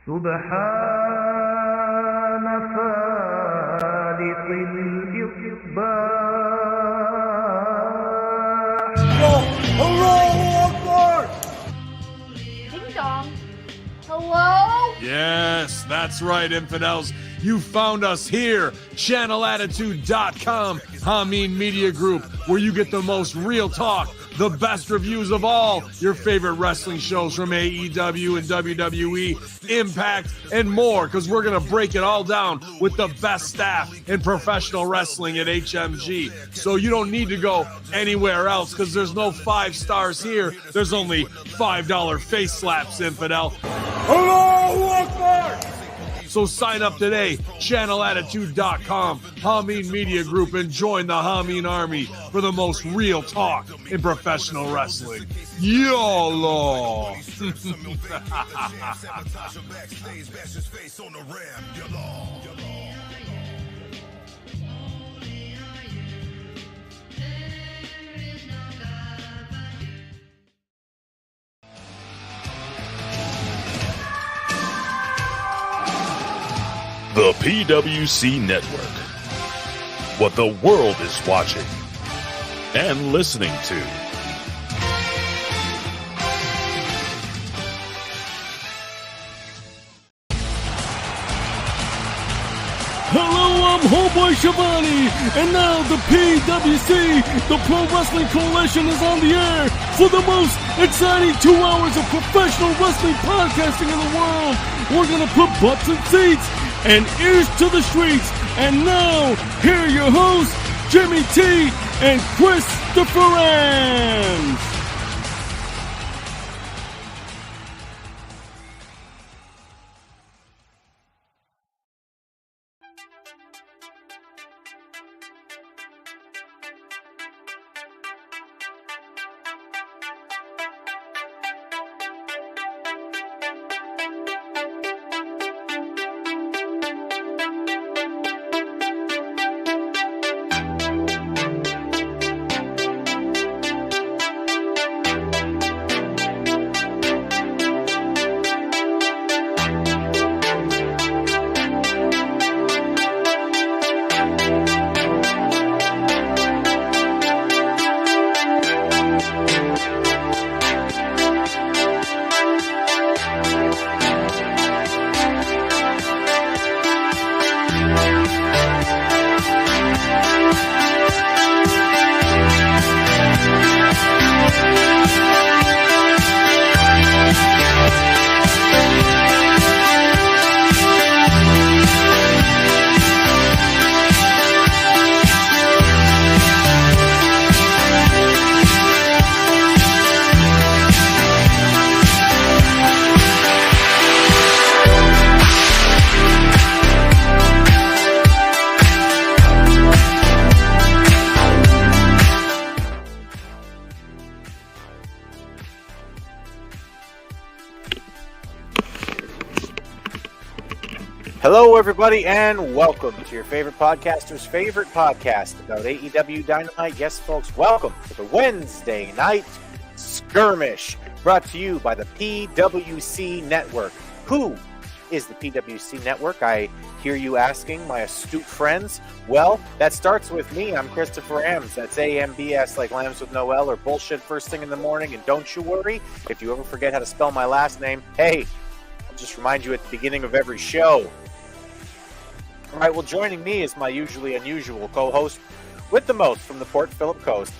سبحان فالق الإصباح. Allahu Akbar! Ding dong. Hello? Yes, that's right, infidels. You found us here, channelattitude.com, Hameen Media Group, where you get the most real talk, the best reviews of all your favorite wrestling shows from AEW and WWE, Impact, and more, because we're going to break it all down with the best staff in professional wrestling at HMG. So you don't need to go anywhere else, because there's no 5 stars here. There's only $5 face slaps, infidel. Allahu Akbar! So sign up today, channelattitude.com, Hameen Media Group, and join the Hameen Army for the most real talk in professional wrestling. YOLO! The PWC Network. What the world is watching and listening to. Hello, I'm Homeboy Shivani, and now the PWC, the Pro Wrestling Coalition, is on the air for the most exciting 2 hours of professional wrestling podcasting in the world. We're gonna put butts in seats and ears to the streets. And now, here are your hosts, Jimmy T and Christopher Ambs. Hello, everybody, and welcome to your favorite podcaster's favorite podcast about AEW Dynamite. Yes, folks, welcome to the Wednesday night Skirmish, brought to you by the PWC Network. Who is the PWC Network? I hear you asking, my astute friends. Well, that starts with me. I'm Christopher Ambs. That's AMBS, like lambs with no L, or bullshit first thing in the morning. And don't you worry, if you ever forget how to spell my last name, hey, I'll just remind you at the beginning of every show. All right, well, joining me is my usually unusual co-host with the most from the Port Phillip Coast.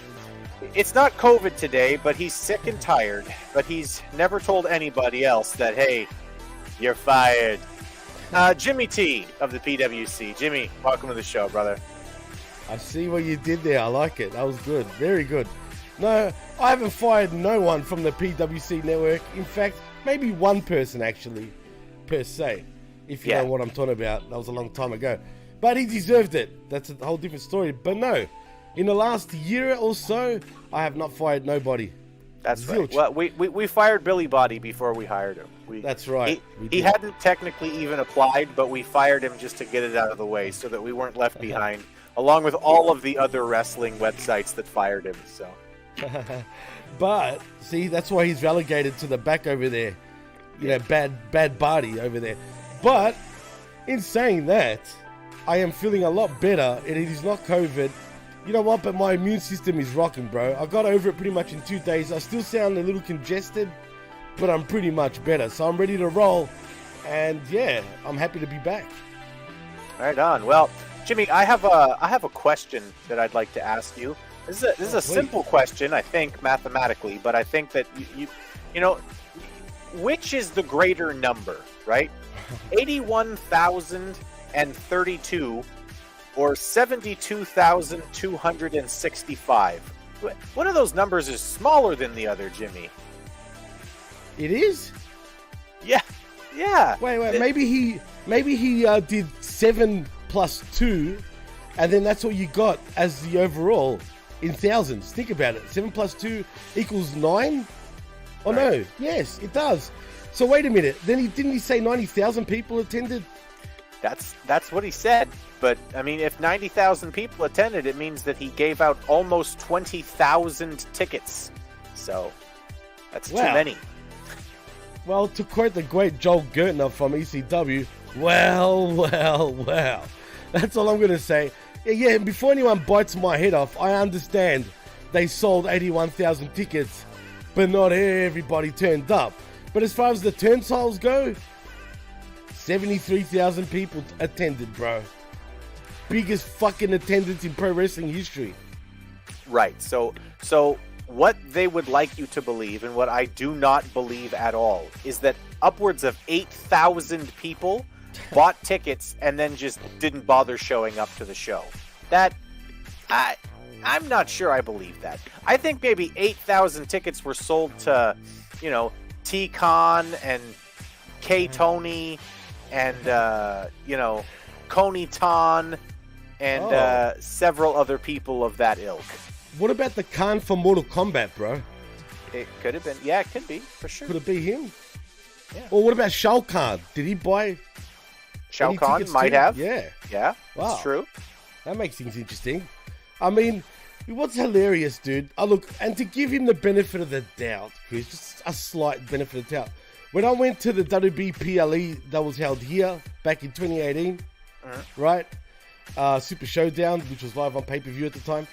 It's not COVID today, but he's sick and tired. But he's never told anybody else that, hey, you're fired. Jimmy T of the PWC. Jimmy, welcome to the show, brother. I see what you did there. I like it. That was good. Very good. No, I haven't fired no one from the PWC Network. In fact, maybe one person, actually, per se. If you know what I'm talking about. That was a long time ago. But he deserved it. That's a whole different story. But no, in the last year or so, I have not fired nobody. That's right. Well, we fired Billy Body before we hired him. That's right. He hadn't technically even applied, but we fired him just to get it out of the way so that we weren't left behind, along with all of the other wrestling websites that fired him. So, But, see, that's why he's relegated to the back over there. bad body over there. But in saying that, I am feeling a lot better, and it is not COVID. You know what? But my immune system is rocking, bro. I got over it pretty much in 2 days. I still sound a little congested, but I'm pretty much better. So I'm ready to roll, and yeah, I'm happy to be back. Right on. Well, Jimmy, I have a question that I'd like to ask you. This is a simple question, I think, mathematically, but I think that you know, which is the greater number, right? 81,032 or 72,265. One of those numbers is smaller than the other, Jimmy. It is? Yeah. Wait. Maybe he did 7 plus 2, and then that's what you got as the overall in thousands. Think about it. 7 plus 2 equals 9? Oh, right. No. Yes, it does. So wait a minute. Then didn't he say 90,000 people attended? That's what he said. But, I mean, if 90,000 people attended, it means that he gave out almost 20,000 tickets. So, that's too many. Well, to quote the great Joel Gertner from ECW, well. That's all I'm going to say. Yeah, before anyone bites my head off, I understand they sold 81,000 tickets, but not everybody turned up. But as far as the turnstiles go, 73,000 people attended, bro. Biggest fucking attendance in pro wrestling history. Right. So what they would like you to believe, and what I do not believe at all, is that upwards of 8,000 people bought tickets and then just didn't bother showing up to the show. I'm not sure I believe that. I think maybe 8,000 tickets were sold to, T-Con and K-Tony and, Coney Ton and several other people of that ilk. What about the Khan from Mortal Kombat, bro? It could have been. Yeah, it could be, for sure. Could it be him? Yeah. Or what about Shao Kahn? Did he buy Shao Kahn might have. Yeah. Yeah, wow. That's true. That makes things interesting. I mean, what's hilarious, dude, look, and to give him the benefit of the doubt, Chris, just a slight benefit of the doubt. When I went to the WBPLE that was held here back in 2018, right? Super Showdown, which was live on pay-per-view at the time.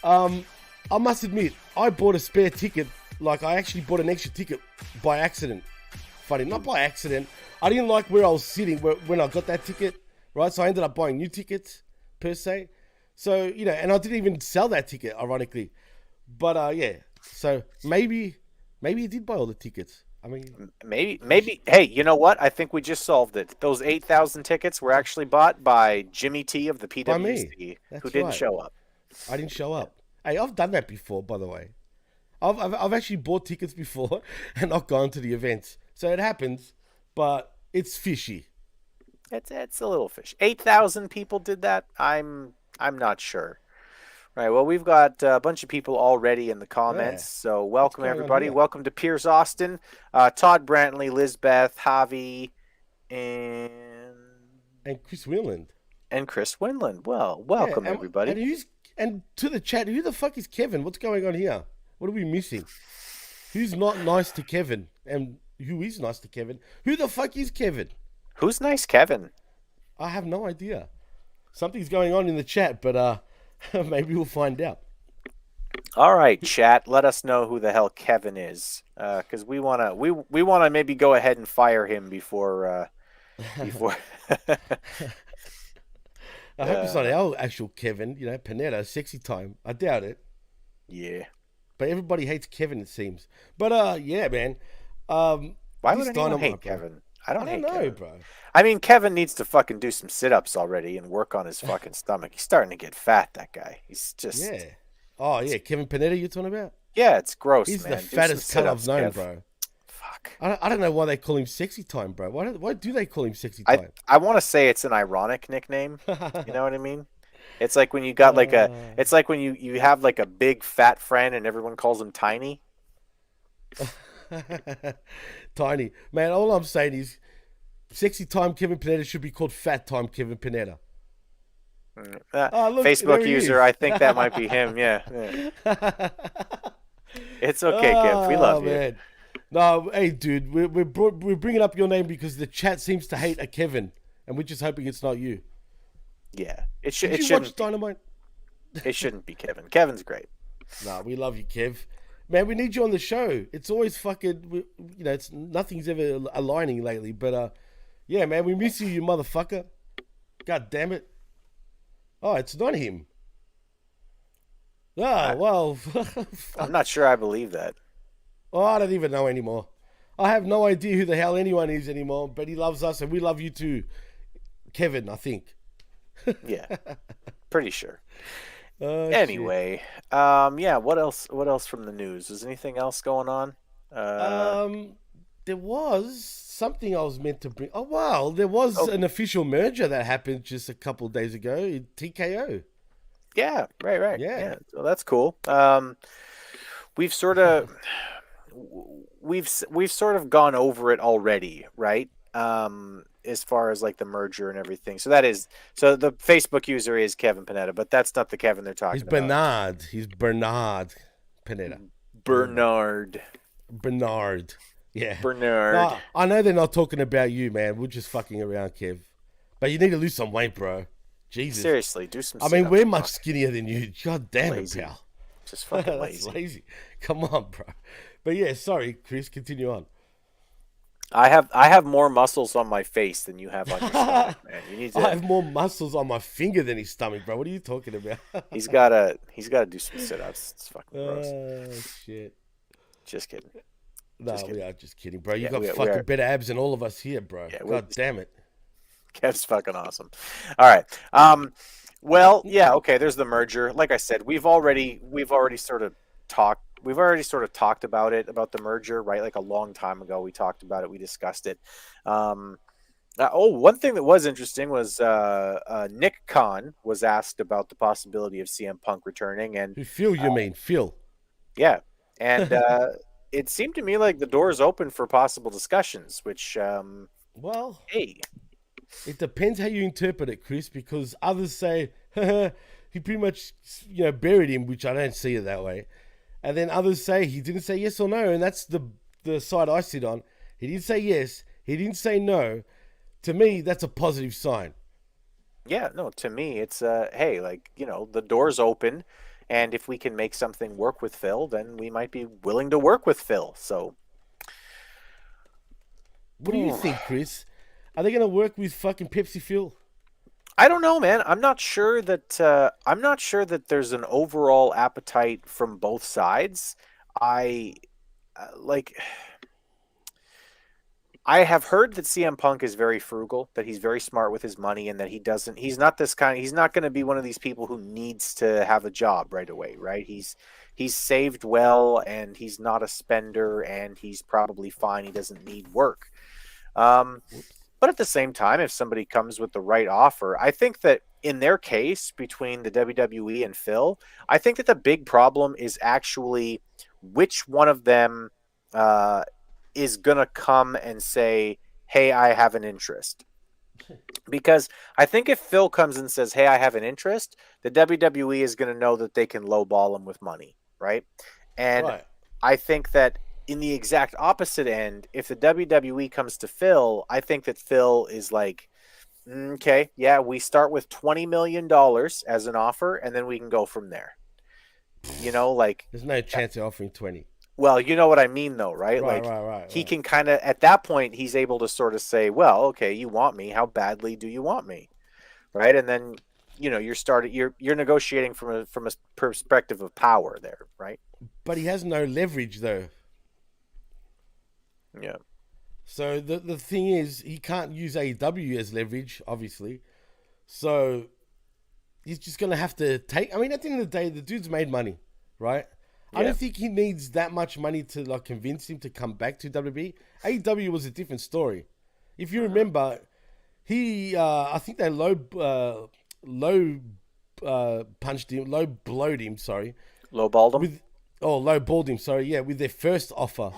I must admit, I bought a spare ticket. Like, I actually bought an extra ticket by accident. Funny, not by accident. I didn't like where I was sitting when I got that ticket, right? So I ended up buying new tickets, per se. So, and I didn't even sell that ticket, ironically. But, yeah. So, maybe he did buy all the tickets. I mean... Maybe. Hey, you know what? I think we just solved it. Those 8,000 tickets were actually bought by Jimmy T of the PWC, who didn't show up. I didn't show up. Hey, I've done that before, by the way. I've actually bought tickets before and not gone to the events. So it happens, but it's fishy. It's a little fishy. 8,000 people did that? I'm not sure. Right, well, we've got a bunch of people already in the comments, so welcome, everybody. Welcome to Piers Austin, Todd Brantley, Lizbeth, Javi, and Chris Winland. Well, welcome, everybody. And to the chat, who the fuck is Kevin? What's going on here? What are we missing? Who's not nice to Kevin? And who is nice to Kevin? Who the fuck is Kevin? Who's nice Kevin? I have no idea. Something's going on in the chat, but maybe we'll find out. All right, chat. Let us know who the hell Kevin is, because we wanna maybe go ahead and fire him before. I hope it's not our actual Kevin. Panetta, Sexy Time. I doubt it. Yeah. But everybody hates Kevin, it seems. But yeah, man. Why would anyone hate Kevin? I don't know, Kevin. Bro. I mean, Kevin needs to fucking do some sit-ups already and work on his fucking stomach. He's starting to get fat, that guy. He's just... Yeah. Oh, yeah. Kevin Panetta you're talking about? Yeah, it's gross, He's man. the fattest cut I've known, bro. Fuck. I don't know why they call him Sexy Time, bro. Why do they call him Sexy Time? I want to say it's an ironic nickname. You know what I mean? It's like when you got like a... It's like when you have like a big fat friend and everyone calls him Tiny. Tiny. Man, all I'm saying is Sexy Time Kevin Panetta should be called Fat Time Kevin Panetta. Look, Facebook user, I think that might be him. Yeah. It's okay, Kev. We love you. No, hey, dude, we're bringing up your name because the chat seems to hate a Kevin, and we're just hoping it's not you. Yeah, it Did you shouldn't. watch Dynamite? It shouldn't be Kevin. Kevin's great. Nah, we love you, Kev. Man, we need you on the show. It's always fucking, it's nothing's ever aligning lately. But yeah, man, we miss you, you motherfucker. God damn it. Oh, it's not him. Ah, well. I'm not sure I believe that. Oh, I don't even know anymore. I have no idea who the hell anyone is anymore, but he loves us and we love you too. Kevin, I think. Yeah, pretty sure. Anyway, yeah. What else? What else from the news? Is anything else going on? there was something I was meant to bring. Oh wow, there was an official merger that happened just a couple of days ago in TKO. Yeah, right. Yeah. So that's cool. We've sort of gone over it already, right? As far as like the merger and everything. So the Facebook user is Kevin Panetta, but that's not the Kevin they're talking about. He's Bernard Panetta. Bernard. Yeah. Bernard. No, I know they're not talking about you, man. We're just fucking around, Kev. But you need to lose some weight, bro. Jesus. Seriously, do some. I mean, we're much skinnier than you. God damn Lazy. it, pal. Just fucking That's lazy. lazy. Come on, bro. But yeah, sorry, Chris. Continue on. I have more muscles on my face than you have on your stomach, man. You need to. I have more muscles on my finger than his stomach, bro. What are you talking about? He's gotta do some sit-ups. It's fucking gross. Oh shit. Just kidding. No, Just kidding. we are just kidding, bro. You Yeah, got we fucking are. better abs than all of us here, bro. Yeah, God damn it. Kev's fucking awesome. All right. Well, yeah, okay, there's the merger. Like I said, we've already sort of talked about it, about the merger, right? Like a long time ago, we talked about it. We discussed it. One thing that was interesting was Nick Khan was asked about the possibility of CM Punk returning, and Phil, you mean Phil? yeah, and it seemed to me like the door is open for possible discussions. Which, Well, hey, it depends how you interpret it, Chris, because others say he pretty much, buried him, which I don't see it that way. And then others say he didn't say yes or no, and that's the side I sit on. He didn't say yes, he didn't say no. To me, that's a positive sign. yeah, no, to me, it's hey, like, the door's open, and if we can make something work with Phil, then we might be willing to work with Phil. So, What do you think, Chris? Are they going to work with fucking Pepsi Phil? I don't know, man. I'm not sure that there's an overall appetite from both sides. I have heard that CM Punk is very frugal, that he's very smart with his money, and that he's not going to be one of these people who needs to have a job right away, right? He's saved well, and he's not a spender, and he's probably fine. He doesn't need work. But at the same time, if somebody comes with the right offer, I think that in their case, between the WWE and Phil, I think that the big problem is actually which one of them is going to come and say, hey, I have an interest. Because I think if Phil comes and says, hey, I have an interest, the WWE is going to know that they can lowball him with money, right? And Right. I think that in the exact opposite end, if the WWE comes to Phil, I think that Phil is like, okay, yeah, we start with $20 million as an offer, and then we can go from there. There's no chance of offering 20. Well, you know what I mean, though, right? Right. He can kind of, at that point, he's able to sort of say, well, okay, you want me. How badly do you want me? Right? And then, you're negotiating from a perspective of power there, right? But he has no leverage, though. Yeah. So the thing is, he can't use AEW as leverage, obviously. So he's just going to have to take... I mean, at the end of the day, the dude's made money, right? Yeah. I don't think he needs that much money to convince him to come back to WWE. AEW was a different story. If you remember, I think they low punched him, low blowed him, sorry. Lowballed him? Low balled him, sorry, yeah, with their first offer.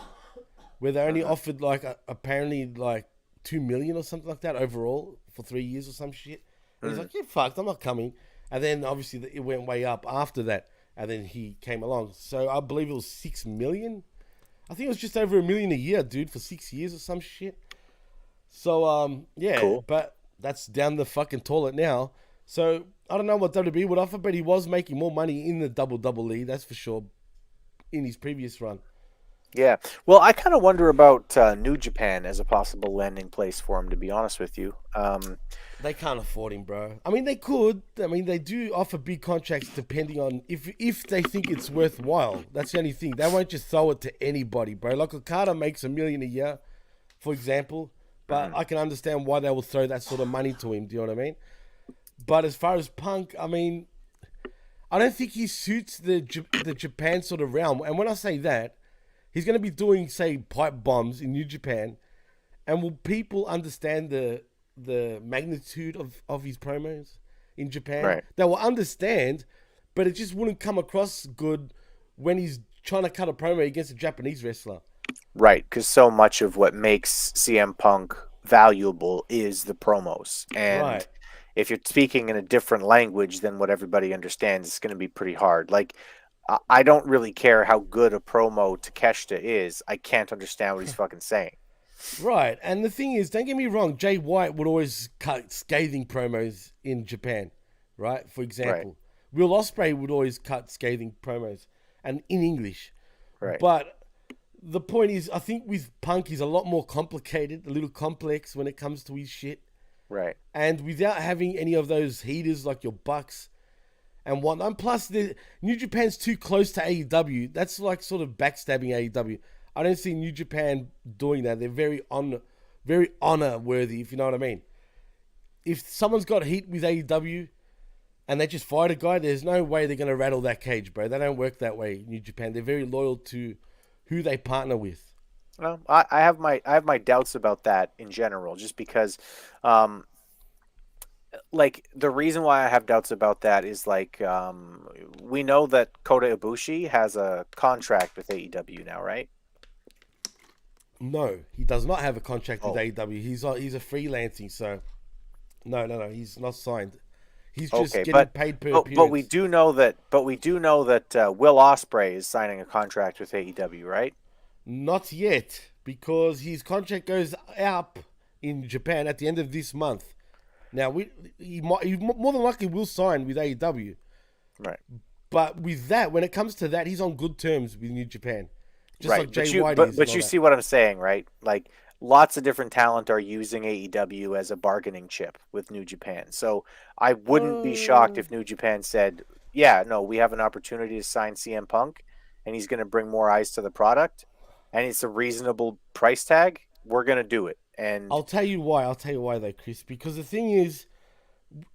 Where they only offered apparently $2 million or something like that overall for 3 years or some shit. And he's like, "Yeah, fucked, I'm not coming." And then obviously it went way up after that, and then he came along. So I believe it was $6 million I think it was just over $1 million a year, dude, for 6 years or some shit. So, yeah, Cool. but that's down the fucking toilet now. So, I don't know what WWE would offer, but he was making more money in the double league, that's for sure, in his previous run. Yeah. Well, I kind of wonder about New Japan as a possible landing place for him, to be honest with you. They can't afford him, bro. I mean, they could. I mean, they do offer big contracts depending on if they think it's worthwhile. That's the only thing. They won't just throw it to anybody, bro. Like Okada makes $1 million a year, for example. But I can understand why they will throw that sort of money to him. Do you know what I mean? But as far as Punk, I mean, I don't think he suits the Japan sort of realm. And when I say that, he's going to be doing, say, pipe bombs in New Japan. And will people understand the magnitude of his promos in Japan? Right. They will understand, but it just wouldn't come across good when he's trying to cut a promo against a Japanese wrestler. Right, because so much of what makes CM Punk valuable is the promos. And Right. if you're speaking in a different language than what everybody understands, it's going to be pretty hard. Like, I don't really care how good a promo Takeshita is. I can't understand what he's fucking saying. Right, and the thing is, don't get me wrong, Jay White would always cut scathing promos in Japan, right? For example, Will Ospreay would always cut scathing promos, and in English. Right. But the point is, I think with Punk, he's a lot more complicated, a little complex when it comes to his shit. Right. And without having any of those heaters like your Bucks and whatnot. And plus, New Japan's too close to AEW. That's like sort of backstabbing AEW. I don't see New Japan doing that. They're very honor worthy, if you know what I mean. If someone's got heat with AEW and they just fight a guy, there's no way they're going to rattle that cage, bro. They don't work that way, New Japan. They're very loyal to who they partner with. Well, I have my doubts about that in general, just because, like, the reason why I have doubts about that is, like, we know that Kota Ibushi has a contract with AEW now, right? No, he does not have a contract with AEW. He's a freelancing, so no, he's not signed. He's just getting paid per appearance. But we do know that Will Ospreay is signing a contract with AEW, right? Not yet, because his contract goes up in Japan at the end of this month. Now, he more than likely will sign with AEW. Right. But with that, when it comes to that, he's on good terms with New Japan. Just right. like Jay White is. But you see what I'm saying, right? Like, lots of different talent are using AEW as a bargaining chip with New Japan. So I wouldn't be shocked if New Japan said, yeah, no, we have an opportunity to sign CM Punk, and he's going to bring more eyes to the product, and it's a reasonable price tag. We're going to do it. And I'll tell you why though, Chris. Because the thing is,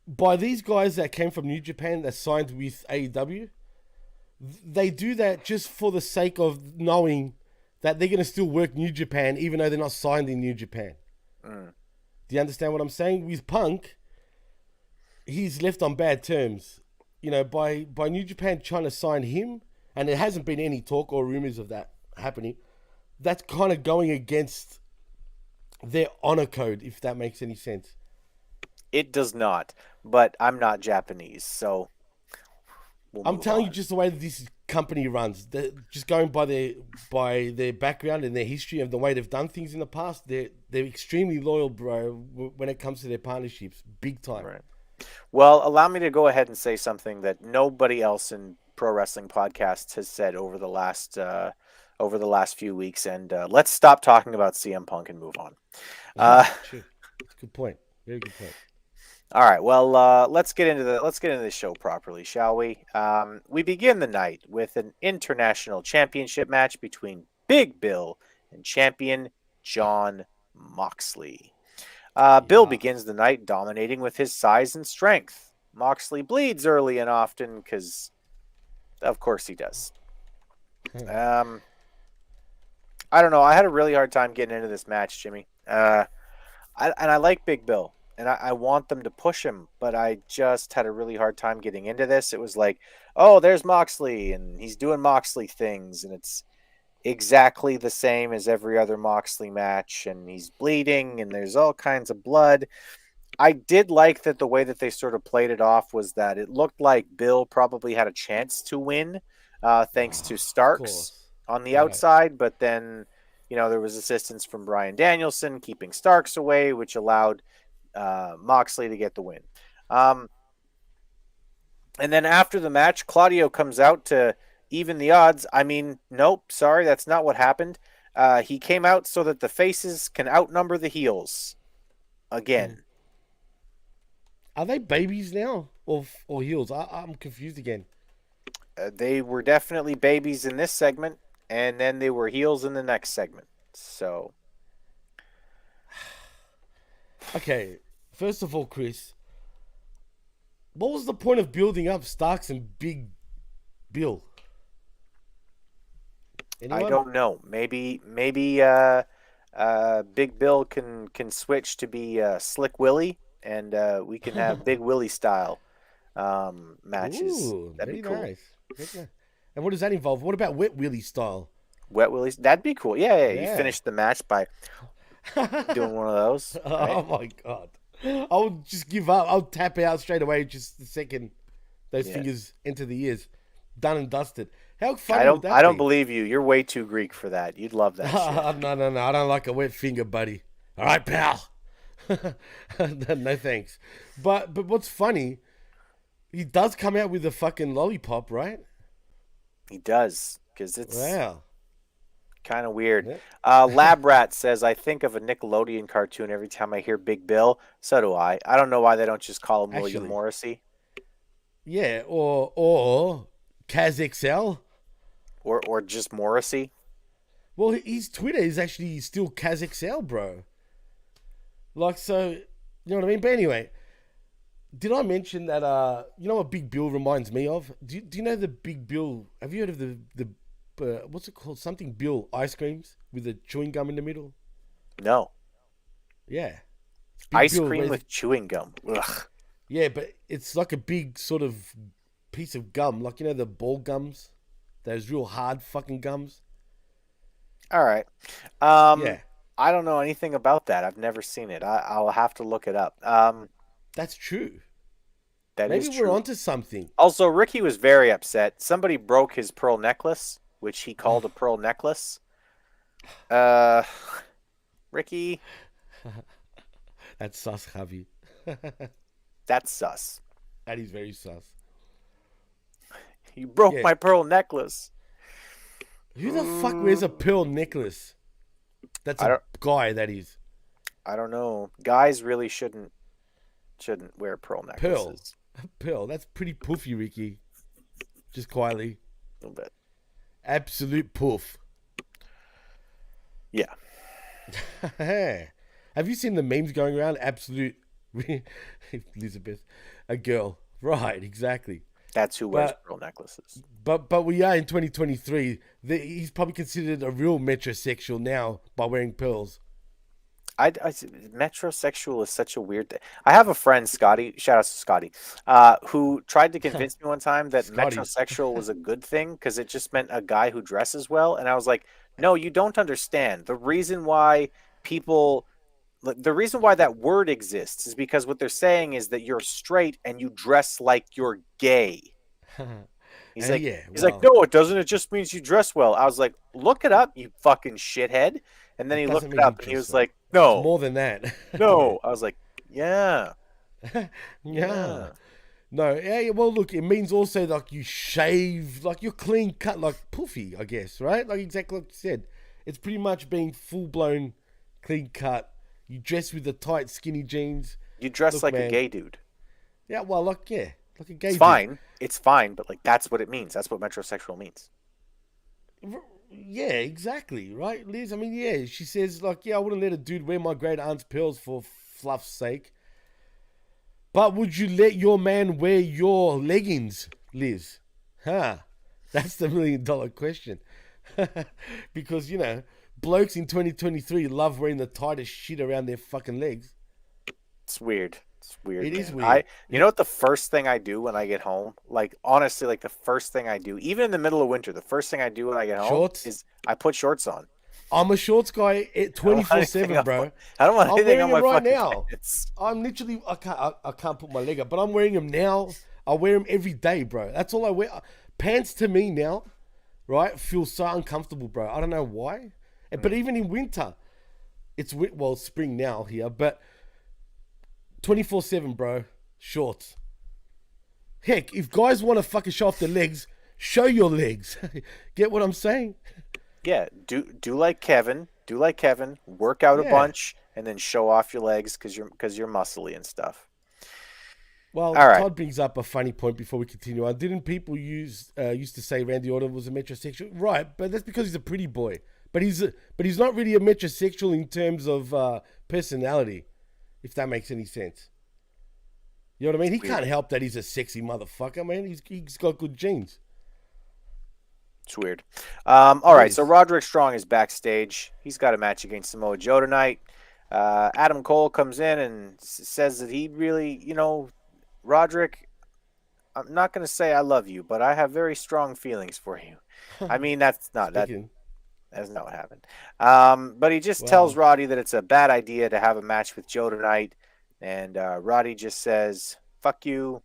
by these guys that came from New Japan that signed with AEW, they do that just for the sake of knowing that they're going to still work New Japan even though they're not signed in New Japan. Do you understand what I'm saying? With Punk, he's left on bad terms. You know, by New Japan trying to sign him, and there hasn't been any talk or rumors of that happening, that's kind of going against their honor code, if that makes any sense. It does not, but I'm not Japanese, so I'm telling you just the way that this company runs. Just going by their background and their history and the way they've done things in the past, they're extremely loyal, bro, when it comes to their partnerships. Big time. Right. Well, allow me to go ahead and say something that nobody else in pro wrestling podcasts has said over the last few weeks, and let's stop talking about CM Punk and move on. Sure. Good point. Very good point. All right, well, let's get into the show properly, shall we? We begin the night with an international championship match between Big Bill and champion Jon Moxley. Bill begins the night dominating with his size and strength. Moxley bleeds early and often because, of course, he does. I don't know. I had a really hard time getting into this match, Jimmy. I like Big Bill. And I want them to push him, but I just had a really hard time getting into this. It was like, oh, there's Moxley, and he's doing Moxley things, and it's exactly the same as every other Moxley match, and he's bleeding, and there's all kinds of blood. I did like that the way that they sort of played it off was that it looked like Bill probably had a chance to win, thanks to Starks. on the outside, but then, there was assistance from Bryan Danielson keeping Starks away, which allowed Moxley to get the win. And then after the match, Claudio comes out to even the odds. I mean, nope, sorry, that's not what happened. He came out so that the faces can outnumber the heels again. Are they babies now or heels? I'm confused again. They were definitely babies in this segment, and then they were heels in the next segment. So, okay, first of all, Chris, what was the point of building up Starks and Big Bill? Anyone? I don't know. Maybe Big Bill can switch to be Slick Willie, and we can have Big Willie style matches. Ooh, that'd be cool. Nice. Very nice. And what does that involve? What about Wet Willie style? Wet Willie, that'd be cool. Yeah. You finish the match by doing one of those. Right? Oh my god! I would just give up. I'll tap out straight away just the second those fingers enter the ears. Done and dusted. How funny would that be? I don't believe you. You're way too Greek for that. You'd love that shit. No. I don't like a wet finger, buddy. All right, pal. No thanks. But what's funny, he does come out with a fucking lollipop, right? He does, because it's wow. Kind of weird. Yeah. Lab Rat says, I think of a Nickelodeon cartoon every time I hear Big Bill. So do I. I don't know why they don't just call him William Morrissey. Yeah, or Kaz XL. Or just Morrissey. Well, his Twitter is actually still Kaz XL, bro. Like, so, you know what I mean? But anyway, did I mention that, you know what Big Bill reminds me of? Do you know the Big Bill? Have you heard of the what's it called? Something Bill ice creams with a chewing gum in the middle? No. Yeah. Ice cream with chewing gum. Ugh. Yeah, but it's like a big sort of piece of gum. Like, the ball gums? Those real hard fucking gums? All right. Yeah. I don't know anything about that. I've never seen it. I'll have to look it up. That's true. Maybe we're onto something. Also, Ricky was very upset. Somebody broke his pearl necklace, which he called a pearl necklace. Ricky. That's sus, Javi. That's sus. That is very sus. You broke my pearl necklace. Who the fuck wears a pearl necklace? That's a guy, that is. I don't know. Guys really shouldn't wear pearl necklaces. Pearl. That's pretty poofy, Ricky. Just quietly. A little bit. Absolute poof. Yeah. Have you seen the memes going around? Absolute Elizabeth, a girl. Right, exactly. That's who wears pearl necklaces. But we are in 2023. He's probably considered a real metrosexual now by wearing pearls. Metrosexual is such a weird thing. I have a friend, Scotty, shout out to Scotty, who tried to convince me one time that metrosexual was a good thing because it just meant a guy who dresses well. And I was like, no, you don't understand. The reason why that word exists is because what they're saying is that you're straight and you dress like you're gay. He's like, no, it doesn't. It just means you dress well. I was like, look it up, you fucking shithead. And then he looked it up and he was like, no. It's more than that. No. I was like, yeah. Yeah. No, yeah, well, look, it means also like you shave, like you're clean cut, like poofy, I guess, right? Like exactly like you said. It's pretty much being full-blown clean cut. You dress with the tight, skinny jeans. You dress like a gay dude. Yeah, well, like a gay dude. It's fine. It's fine, but like that's what it means. That's what metrosexual means. Yeah, exactly, right, Liz? I mean, yeah, she says, like, I wouldn't let a dude wear my great aunt's pearls for fluff's sake. But would you let your man wear your leggings, Liz? That's the $1 million question. Because, blokes in 2023 love wearing the tightest shit around their fucking legs. It's weird. It is weird. You know what the first thing I do when I get home? Like, honestly, like the first thing I do, even in the middle of winter, the first thing I do when I get home is I put shorts on. I'm a shorts guy 24/7, bro. I don't want anything on my right fucking now. pants. I'm literally, I can't put my leg up, but I'm wearing them now. I wear them every day, bro. That's all I wear. Pants to me now, right, feel so uncomfortable, bro. I don't know why. But even in winter, it's spring now here, but 24/7, bro, shorts. Heck, if guys want to fucking show off their legs, show your legs. Get what I'm saying? Yeah, do like Kevin. Do like Kevin. Work out a bunch and then show off your legs because you're muscly and stuff. Well, all right. Todd brings up a funny point before we continue on. Didn't people used to say Randy Orton was a metrosexual? Right, but that's because he's a pretty boy. But he's not really a metrosexual in terms of personality, if that makes any sense. You know what I mean? He can't help that he's a sexy motherfucker, man. He's got good genes. It's weird. All right, so Roderick Strong is backstage. He's got a match against Samoa Joe tonight. Adam Cole comes in and says that he really, Roderick, I'm not going to say I love you, but I have very strong feelings for you. I mean, that's not what happened. But he just tells Roddy that it's a bad idea to have a match with Joe tonight. And Roddy just says, fuck you.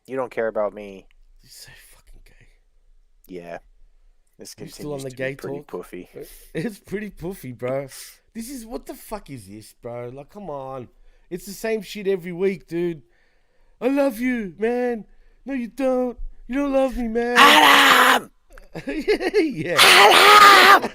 You don't care about me. He's so fucking gay. Yeah. This continues still on the to gay be pretty talk? poofy. It's pretty poofy, bro. What the fuck is this, bro? Like, come on. It's the same shit every week, dude. I love you, man. No, you don't. You don't love me, man. Adam! Yeah. Adam!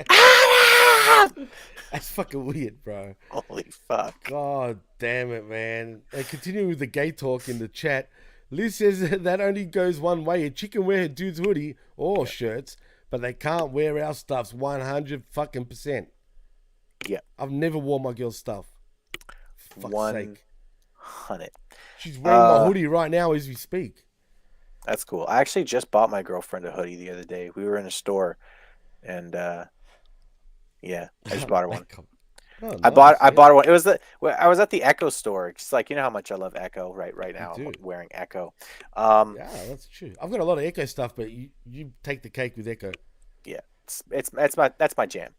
Adam! That's fucking weird, bro. Holy fuck. God damn it, man. And continuing with the gay talk in the chat, Liz says that only goes one way. A chick can wear her dude's hoodie or shirts, but they can't wear our stuffs 100 fucking %. Yeah. I've never worn my girl's stuff. For fuck's sake. 100. She's wearing my hoodie right now as we speak. That's cool. I actually just bought my girlfriend a hoodie the other day. We were in a store, and yeah, I just bought her one. Oh, nice, I bought her one. I was at the Echo store. Just like, you know how much I love Echo right now. I'm wearing Echo. Yeah, that's true. I've got a lot of Echo stuff, but you take the cake with Echo. Yeah, that's my jam.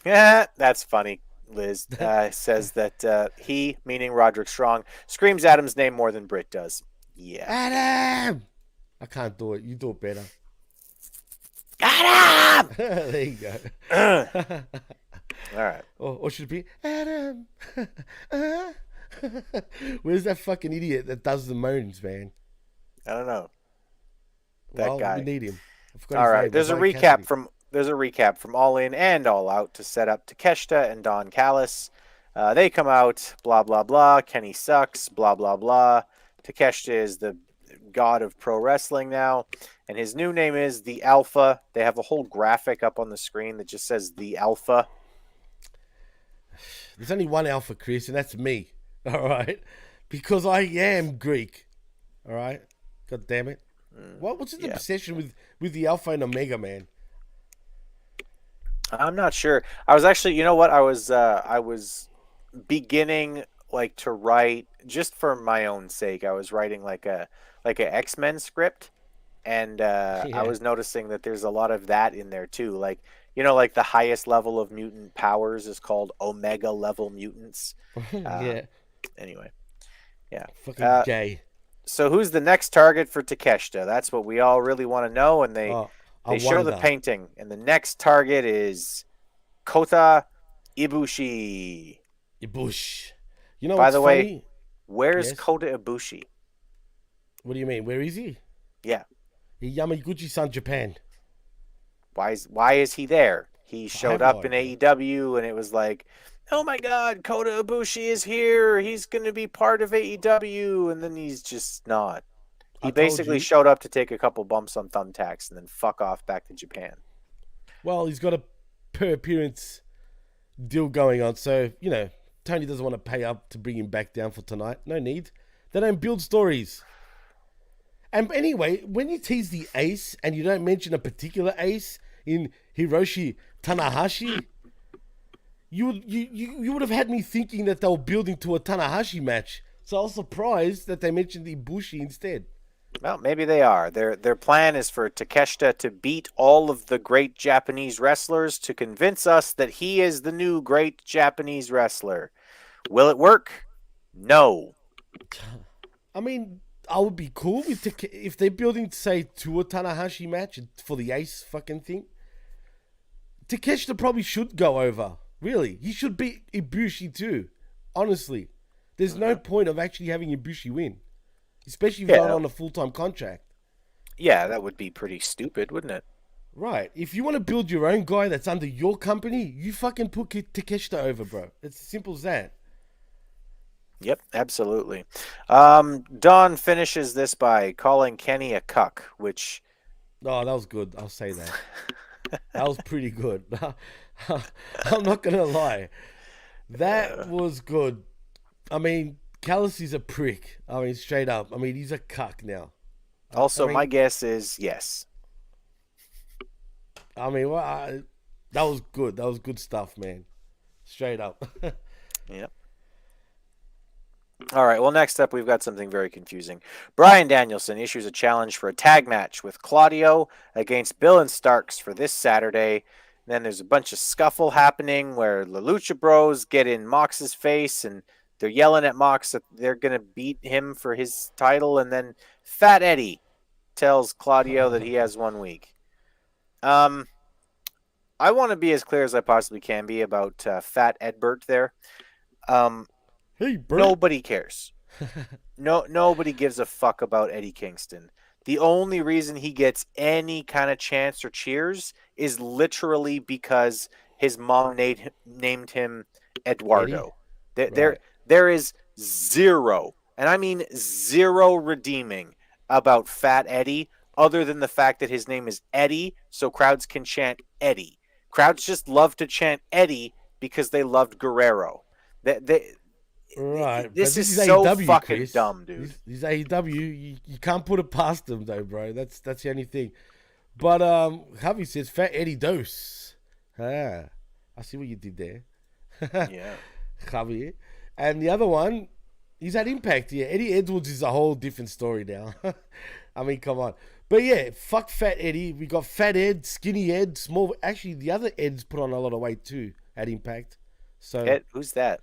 Yeah, that's funny. Liz says that he, meaning Roderick Strong, screams Adam's name more than Britt does. Yeah. Adam! I can't do it. You do it better. Adam! There you go. All right. Or should it be Adam? Where's that fucking idiot that does the moans, man? I don't know. That guy. We need him. All right. There's a recap from All In and All Out to set up Takeshita and Don Callis. They come out, blah, blah, blah. Kenny sucks, blah, blah, blah. Takeshita is the god of pro wrestling now, and his new name is The Alpha. They have a whole graphic up on the screen that just says The Alpha. There's only one Alpha, Chris, and that's me. All right? Because I am Greek. All right? God damn it. What's the obsession with the Alpha and Omega, man? I'm not sure. I was actually, you know what? I was beginning to write just for my own sake. I was writing like a X-Men script, and I was noticing that there's a lot of that in there too. Like the highest level of mutant powers is called Omega level mutants. Yeah. Anyway, yeah. Fucking gay. So who's the next target for Takeshita? That's what we all really want to know. And they show the painting, and the next target is Kota Ibushi. Ibushi. You know, by the way, funny? Where's Kota Ibushi? What do you mean? Where is he? Yeah. Yamaguchi-san, Japan. Why is he there? He showed up in AEW, and it was like, oh my God, Kota Ibushi is here. He's going to be part of AEW, and then he's just not. He basically showed up to take a couple bumps on thumbtacks and then fuck off back to Japan. Well, he's got a per appearance deal going on, so Tony doesn't want to pay up to bring him back down for tonight. No need. They don't build stories. And anyway, when you tease the ace and you don't mention a particular ace in Hiroshi Tanahashi, you would have had me thinking that they were building to a Tanahashi match. So I was surprised that they mentioned Ibushi instead. Well, maybe they are. Their plan is for Takeshita to beat all of the great Japanese wrestlers to convince us that he is the new great Japanese wrestler. Will it work? No. I mean, I would be cool with if they're building, say, to a Tanahashi match for the Ace fucking thing. Takeshita probably should go over. Really, he should beat Ibushi too. Honestly, there's no point of actually having Ibushi win, especially if you're not on a full-time contract. Yeah, that would be pretty stupid, wouldn't it? Right. If you want to build your own guy that's under your company, you fucking put Takeshita over, bro. It's as simple as that. Yep, absolutely. Don finishes this by calling Kenny a cuck, which... Oh, that was good. I'll say that. That was pretty good. I'm not going to lie. That was good. I mean, Callis is a prick. I mean, straight up. I mean, he's a cuck now. Also, my guess is yes. I mean, that was good. That was good stuff, man. Straight up. Yep. All right, well, next up, we've got something very confusing. Bryan Danielson issues a challenge for a tag match with Claudio against Bill and Starks for this Saturday. And then there's a bunch of scuffle happening where the Lucha Bros get in Mox's face, and they're yelling at Mox that they're going to beat him for his title. And then Fat Eddie tells Claudio that he has 1 week. I want to be as clear as I possibly can be about Fat Edbert there. Hey, Bert. Nobody cares. Nobody gives a fuck about Eddie Kingston. The only reason he gets any kind of chance or cheers is literally because his mom named him Eduardo. There is zero, and I mean zero, redeeming about Fat Eddie other than the fact that his name is Eddie, so crowds can chant Eddie. Crowds just love to chant Eddie because they loved Guerrero. Right. This is so AEW, fucking Chris. Dumb, dude. He's AEW. You can't put it past him, though, bro. That's the only thing. But Javi says Fat Eddie Dose. I see what you did there. Yeah. Javi. And the other one, he's at Impact. Yeah, Eddie Edwards is a whole different story now. I mean, come on. But yeah, fuck Fat Eddie. We got Fat Ed, Skinny Ed, Small. Actually, the other Ed's put on a lot of weight too at Impact. So Ed, who's that?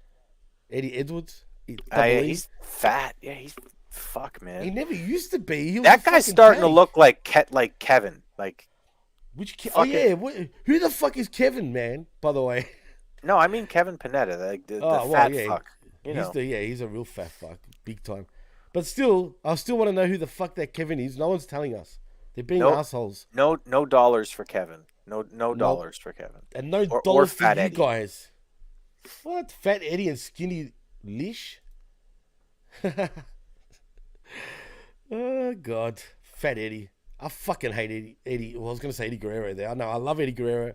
Eddie Edwards. He's fat. Yeah, he's fuck, man. He never used to be. That guy's starting to look like Kevin. Like which? Oh yeah. Who the fuck is Kevin, man? By the way. No, I mean Kevin Panetta, the fat fuck. You know. He's a real fat fuck, big time. But still, I still want to know who the fuck that Kevin is. No one's telling us. They're being assholes. No dollars for Kevin. No dollars for Kevin. And no dollars for you guys. What? Fat Eddie and Skinny Lish? Oh, God. Fat Eddie. I fucking hate Eddie. Well, I was going to say Eddie Guerrero there. I know. I love Eddie Guerrero.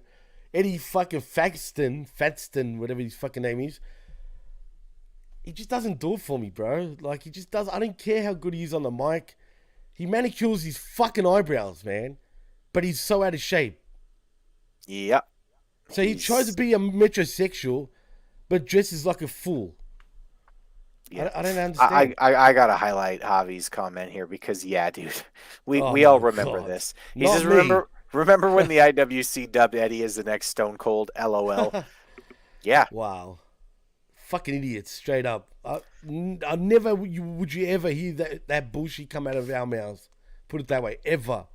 Eddie fucking Fatston, whatever his fucking name is. He just doesn't do it for me, bro. Like, he just does. I don't care how good he is on the mic. He manicures his fucking eyebrows, man. But he's so out of shape. Yep. So he tries to be a metrosexual, but dresses like a fool. Yeah. I don't understand. I gotta highlight Javi's comment here because dude, we all remember this. He says, remember when the IWC dubbed Eddie as the next Stone Cold? LOL. Yeah. Wow. Fucking idiots, straight up. I never would you ever hear that bullshit come out of our mouths. Put it that way, ever.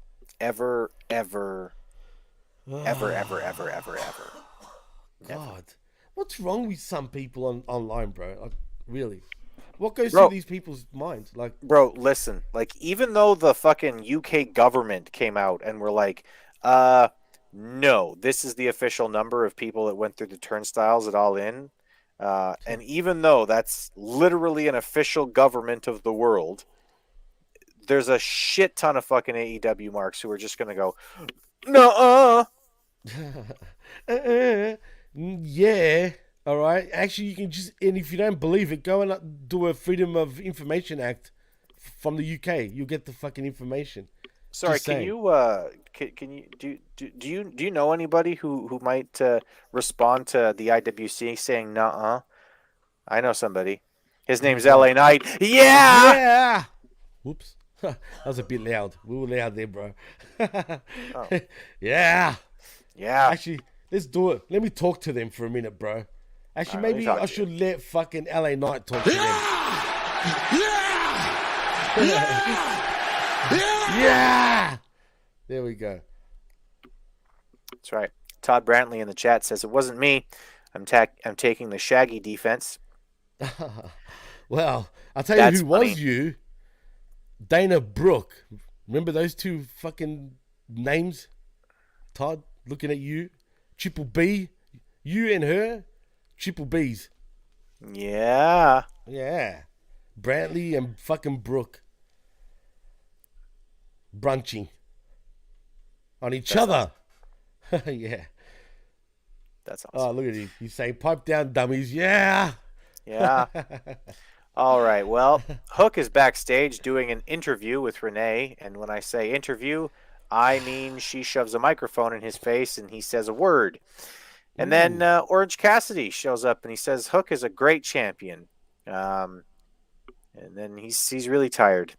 Ever. God, what's wrong with some people online, bro? Like, really? What goes through these people's minds? Like, bro, listen. Like, even though the fucking UK government came out and were like, no, this is the official number of people that went through the turnstiles at All In. And even though that's literally an official government of the world, there's a shit ton of fucking AEW marks who are just going to go, no. Yeah. All right. Actually, you can just, and if you don't believe it, go and do a Freedom of Information Act from the UK. You'll get the fucking information. Sorry, can you do you know anybody who might respond to the IWC saying nuh-uh? I know somebody. His name's LA Knight. Yeah. Whoops. That was a bit loud. We were loud there, bro. Yeah. Actually, let's do it. Let me talk to them for a minute, bro. Actually, maybe I should let fucking LA Knight talk to them. Yeah! There we go. That's right. Todd Brantley in the chat says, it wasn't me. I'm taking the Shaggy defense. Well, I'll tell That's you who funny. was you. Dana Brooke. Remember those two fucking names? Todd, looking at you. Triple B. You and her. Triple B's. Yeah. Yeah. Brantley and fucking Brooke. Brunching. On each other. Yeah. That's Oh, awesome. look at him. He's saying, pipe down, dummies. Yeah. Yeah. All right. Well, Hook is backstage doing an interview with Renee. And when I say interview, I mean she shoves a microphone in his face and he says a word. And then Orange Cassidy shows up and he says Hook is a great champion. And then he's really tired.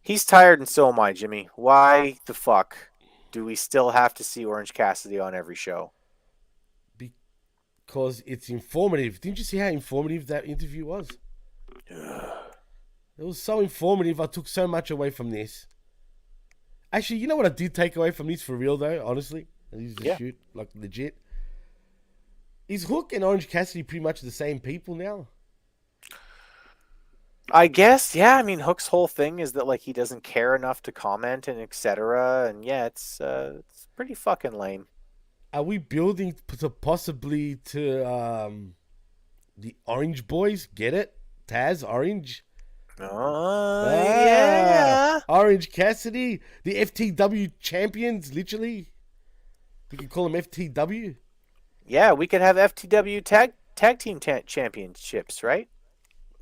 He's tired and so am I, Jimmy. Why the fuck do we still have to see Orange Cassidy on every show? Because it's informative. Didn't you see how informative that interview was? It was so informative. I took so much away from this. Actually, you know what I did take away from this for real, though, honestly? And this is a shoot, like legit. Is Hook and Orange Cassidy pretty much the same people now? I guess, yeah. I mean, Hook's whole thing is that like he doesn't care enough to comment and etc. And yeah, it's pretty fucking lame. Are we building to possibly to the Orange Boys? Get it? Taz, Orange? Yeah. Orange Cassidy, the FTW champions, literally. We could call them FTW. Yeah, we could have FTW tag team championships, right?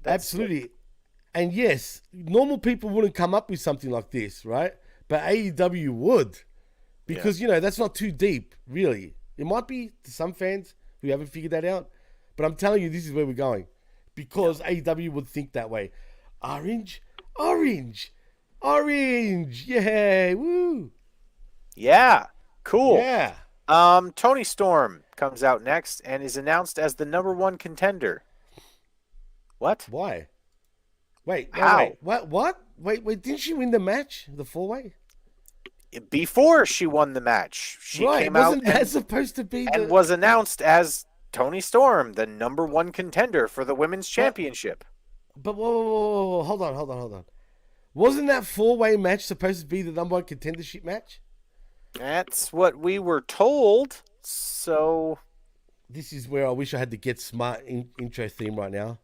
Absolutely. And yes, normal people wouldn't come up with something like this, right? But AEW would. Because, you know, that's not too deep, really. It might be to some fans who haven't figured that out. But I'm telling you, this is where we're going. Because AEW would think that way. Orange? Orange! Orange! Yeah! Woo! Yeah. Cool. Yeah. Tony Storm comes out next and is announced as the #1 contender. What? Why? Wait. How? Wait. What? Wait. Didn't she win the match? The 4-way? Before she won the match, she came out Wasn't that supposed to be and was announced as Tony Storm, the #1 contender for the women's championship. But whoa. Hold on. Wasn't that 4-way match supposed to be the #1 contendership match? That's what we were told. So this is where I wish I had the Get Smart intro theme right now.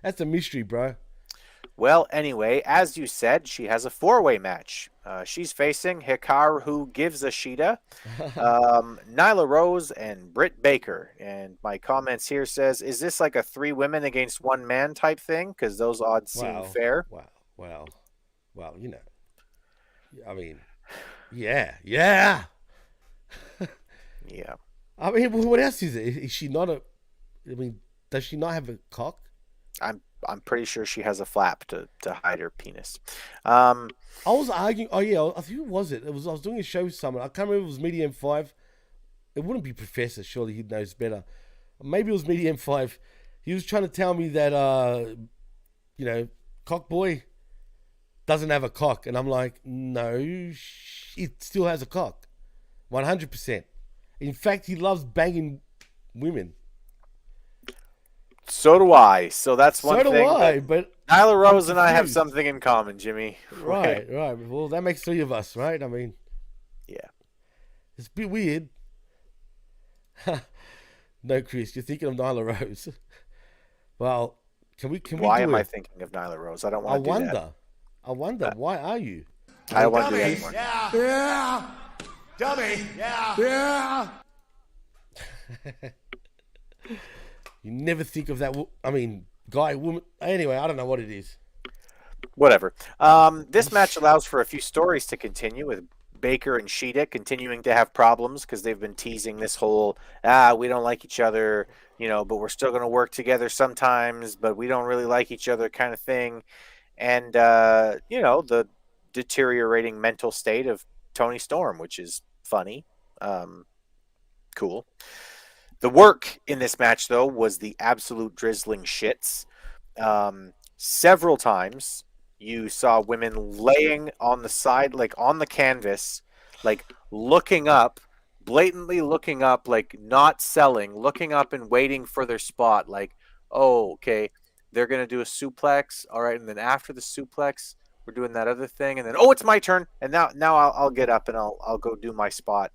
That's a mystery, bro. Well, anyway, as you said, she has a 4-way match. She's facing Hikaru Who Gives a Shida, Nyla Rose, and Britt Baker. And my comments here says, is this like a 3 women against 1 man type thing? Because those odds seem fair. Well, you know. I mean, yeah. Yeah. I mean, what else is it? Is she not does she not have a cock? I'm pretty sure she has a flap to hide her penis. I was arguing. Oh yeah, I think who was it? I was doing a show with someone. I can't remember if it was Medium 5. It wouldn't be Professor. Surely he knows better. Maybe it was Medium 5. He was trying to tell me that you know, cock boy doesn't have a cock, and I'm like, no, it still has a cock, 100%. In fact, he loves banging women. So do I. So that's one thing. So do I, but Nyla Rose and I have something in common, Jimmy. Right. Well, that makes 3 of us, right? I mean, yeah. It's a bit weird. No, Chris, you're thinking of Nyla Rose. Well, can we Why am I thinking of Nyla Rose? I don't want to do that. I wonder, why are you? I don't want to do that anymore. Yeah. Dummy. Yeah. You never think of that. I mean, guy, woman. Anyway, I don't know what it is. Whatever. This match allows for a few stories to continue with Baker and Shida continuing to have problems because they've been teasing this whole, we don't like each other, you know, but we're still going to work together sometimes, but we don't really like each other kind of thing. And, you know, the deteriorating mental state of Tony Storm, which is funny. Cool. The work in this match, though, was the absolute drizzling shits. several times you saw women laying on the side, like on the canvas, like looking up, blatantly looking up, like not selling, looking up and waiting for their spot. Like, oh, okay, they're going to do a suplex. All right. And then after the suplex, we're doing that other thing. And then, oh, it's my turn. And now I'll get up and I'll go do my spot.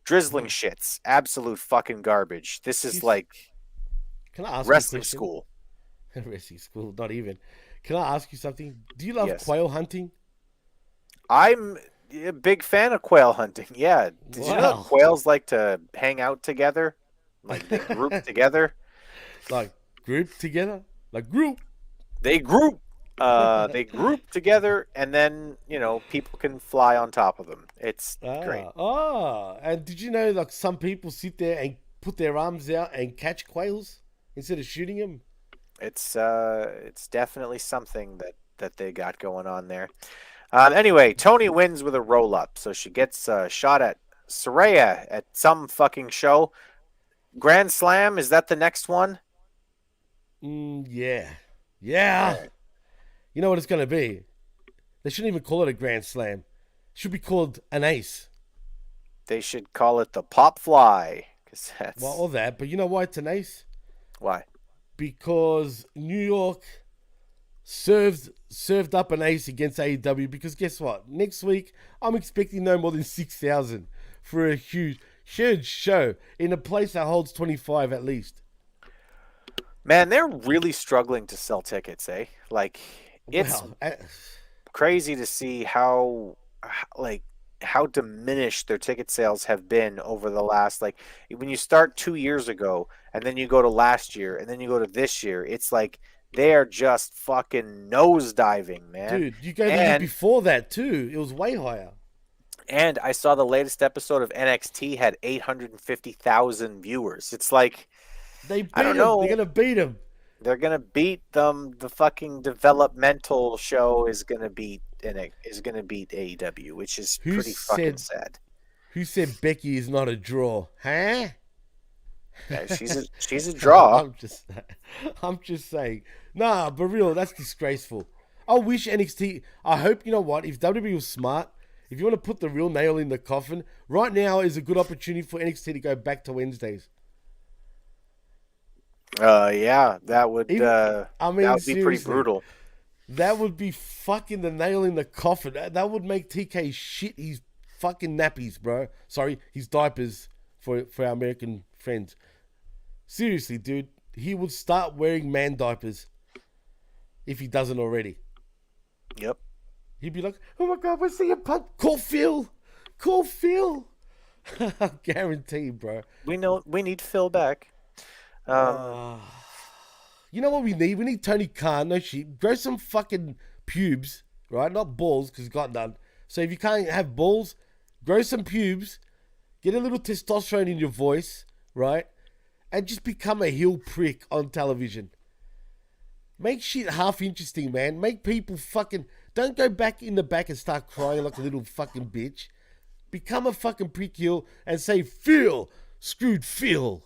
Drizzling shits. Absolute fucking garbage. This is like Can I ask wrestling you a question? school. Wrestling school, not even. Can I ask you something? Do you love Yes. quail hunting? I'm a big fan of quail hunting. Yeah. Did you know that Wow. quails like to hang out together? Like they group together? Like group together? Like group? They group. They group together, and then people can fly on top of them. It's great. And did you know like some people sit there and put their arms out and catch quails instead of shooting them? It's definitely something that they got going on there. Anyway, Tony wins with a roll up, so she gets shot at Saraya at some fucking show. Grand Slam, is that the next one? Yeah. You know what it's gonna be? They shouldn't even call it a Grand Slam. It should be called an ace. They should call it the Pop Fly, because that's Well, all that, but you know why it's an ace? why. Because New York served up an ace against AEW. Because guess what? Next week I'm expecting no more than 6,000 for a huge show in a place that holds 25 at least. Man, they're really struggling to sell tickets, eh? Like it's Wow. crazy to see how diminished their ticket sales have been over the last, like, when you start 2 years ago and then you go to last year and then you go to this year, it's like they are just fucking nosediving, man. Dude, you go the year before that too. It was way higher. And I saw the latest episode of NXT had 850,000 viewers. It's like, They beat I don't them. know. They're gonna beat them. They're gonna beat them. The fucking developmental show is gonna beat AEW, which is Who pretty fucking said- sad. Who said Becky is not a draw? Huh? Yeah, she's a draw. I'm just saying. Nah, but real, that's disgraceful. I wish NXT. I hope, you know what? If WWE was smart, if you want to put the real nail in the coffin, right now is a good opportunity for NXT to go back to Wednesdays. Yeah, that would that would be pretty seriously. brutal. That would be fucking the nail in the coffin. That would make TK shit his fucking nappies, bro. Sorry, his diapers for our American friends. Seriously, dude. He would start wearing man diapers if he doesn't already. Yep. He'd be like, oh my God, we're seeing a punt. Call Phil. Call Phil. Guaranteed, bro. We need Phil back. You know what we need? We need Tony Khan. No shit. Grow some fucking pubes, right? Not balls, because he's got none. So if you can't have balls, grow some pubes. Get a little testosterone in your voice, right? And just become a heel prick on television. Make shit half interesting, man. Make people fucking... Don't go back in the back and start crying like a little fucking bitch. Become a fucking prick heel and say, Phil! Screwed Phil!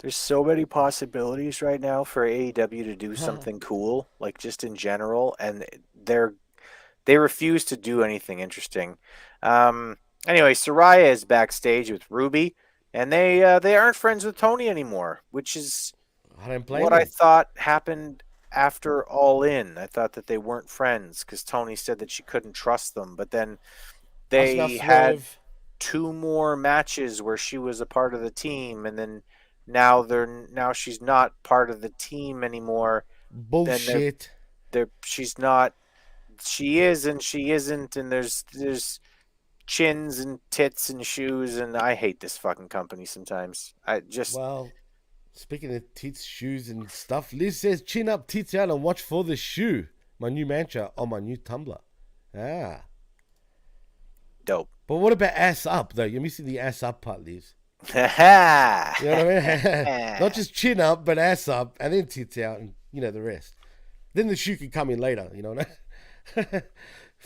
There's so many possibilities right now for AEW to do something cool, like just in general, and they refuse to do anything interesting. Anyway, Saraya is backstage with Ruby, and they aren't friends with Tony anymore, which is I thought happened after All In. I thought that they weren't friends because Tony said that she couldn't trust them, but then they had 2 more matches where she was a part of the team, and then now she's not part of the team anymore. Bullshit. She's not. She is and she isn't, and there's chins and tits and shoes, and I hate this fucking company sometimes. Well, speaking of tits, shoes, and stuff, Liz says, chin up, tits out, and watch for the shoe. My new mantra on my new Tumblr. Dope. But what about ass up, though? You're missing the ass up part, Liz. You know what I mean? Not just chin up, but ass up, and then tits out, and the rest. Then the shoe can come in later, you know what I mean?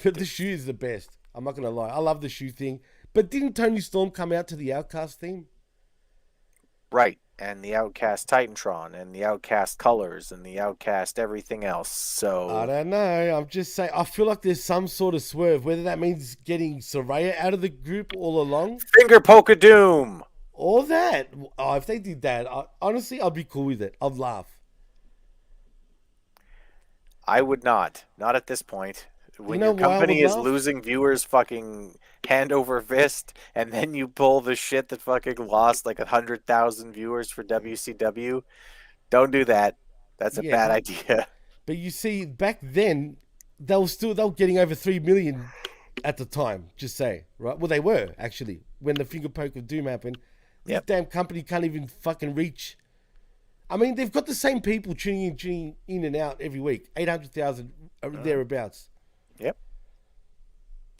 But the shoe is the best. I'm not going to lie. I love the shoe thing. But didn't Tony Storm come out to the Outcast theme? Right. and the Outcast Titantron and the Outcast Colors and the Outcast everything else. So I don't know. I'm just saying. I feel like there's some sort of swerve, whether that means getting Soraya out of the group all along, Finger Poke of Doom. or that. Oh, if they did that, honestly, I'd be cool with it. I'd laugh. I would not. Not at this point. When know your why I company would is laugh? losing viewers fucking hand over fist, and then you pull the shit that fucking lost like 100,000 viewers for WCW, don't do that. That's a Yeah, bad but- idea. But you see, back then, they were getting over 3 million at the time. Just say, right? Well, they were actually when the Finger Poke of Doom happened. This Yep. damn company can't even fucking reach. I mean, they've got the same people tuning in and out every week, 800,000 thereabouts. Yep.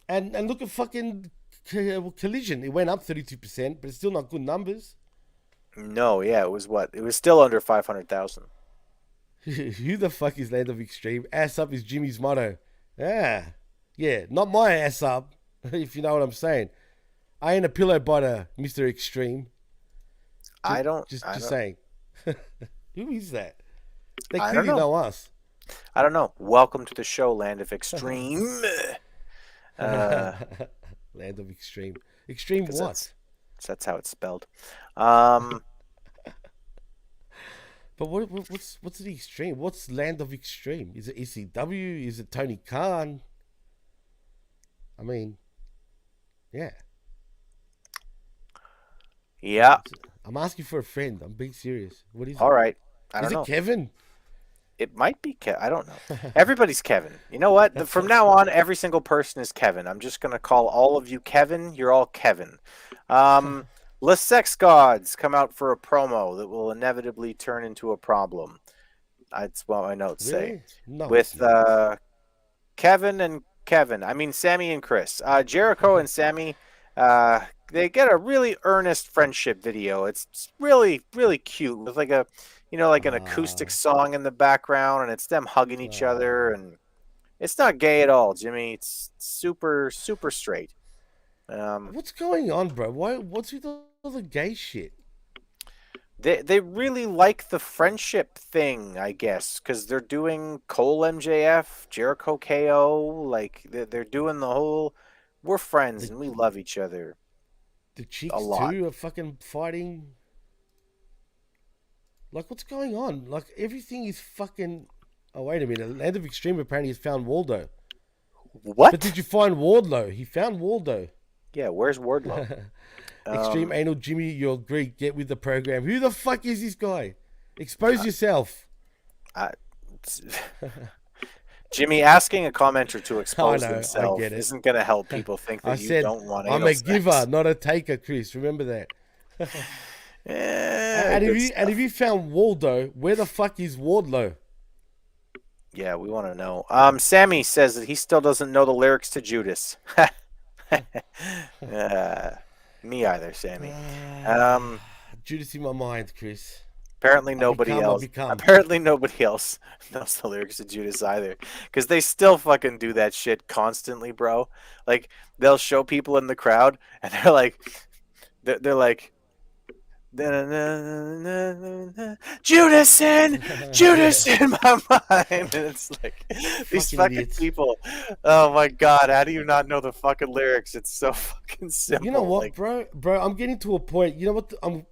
And look at fucking Collision. It went up 32%, but it's still not good numbers. No, yeah, it was what? It was still under 500,000. Who the fuck is Land of Extreme? Ass up is Jimmy's motto. Yeah, not my ass up, if you know what I'm saying. I ain't a pillow biter, Mr. Extreme. Just saying. Who is that? They I don't clearly know us. I don't know. Welcome to the show, Land of Extreme. Land of Extreme. Extreme 'Cause what? That's how it's spelled. But what's the Extreme? What's Land of Extreme? Is it ECW? Is it Tony Khan? I mean, yeah. Yeah. I'm asking for a friend. I'm being serious. What is it? All right. I don't Is know. it Kevin? It might be I don't know. Everybody's Kevin. You know what? From now on, every single person is Kevin. I'm just going to call all of you Kevin. You're all Kevin. Les Sex Gods come out for a promo that will inevitably turn into a problem. That's what my notes say. Really? No. With Kevin and Kevin. I mean, Sammy and Chris. Jericho and Sammy, they get a really earnest friendship video. It's really, really cute with like a, like an acoustic song in the background, and it's them hugging each other, and it's not gay at all, Jimmy. It's super, super straight. What's going on, bro? What's with all the gay shit? They really like the friendship thing, I guess, because they're doing Cole MJF, Jericho KO, like they're doing the whole, we're friends and we love each other. The chicks A lot. too are fucking fighting. Like, what's going on? Like, everything is fucking... Oh, wait a minute. Land of Extreme apparently has found Waldo. What? But did you find Wardlow? He found Waldo. Yeah, where's Wardlow? Extreme Anal Jimmy, you're Greek. Get with the program. Who the fuck is this guy? Expose yourself. Jimmy, asking a commenter to expose I know, I themselves get it. isn't going to help people think that I you said, don't want I'm anal a sex. giver, not a taker, Chris. Remember that. Yeah, And good if you found Waldo, where the fuck is Wardlow? Yeah, we want to know. Sammy says that he still doesn't know the lyrics to Judas. Me either, Sammy. Judas in my mind, Chris. Apparently nobody become, I else. become. Apparently nobody else knows the lyrics to Judas either, because they still fucking do that shit constantly, bro. Like they'll show people in the crowd, and they're like, Judas in my mind, and it's like these fucking idiots. people. Oh my god, how do you not know the fucking lyrics? It's so fucking simple. You know what, like, bro? I'm getting to a point. You know what? I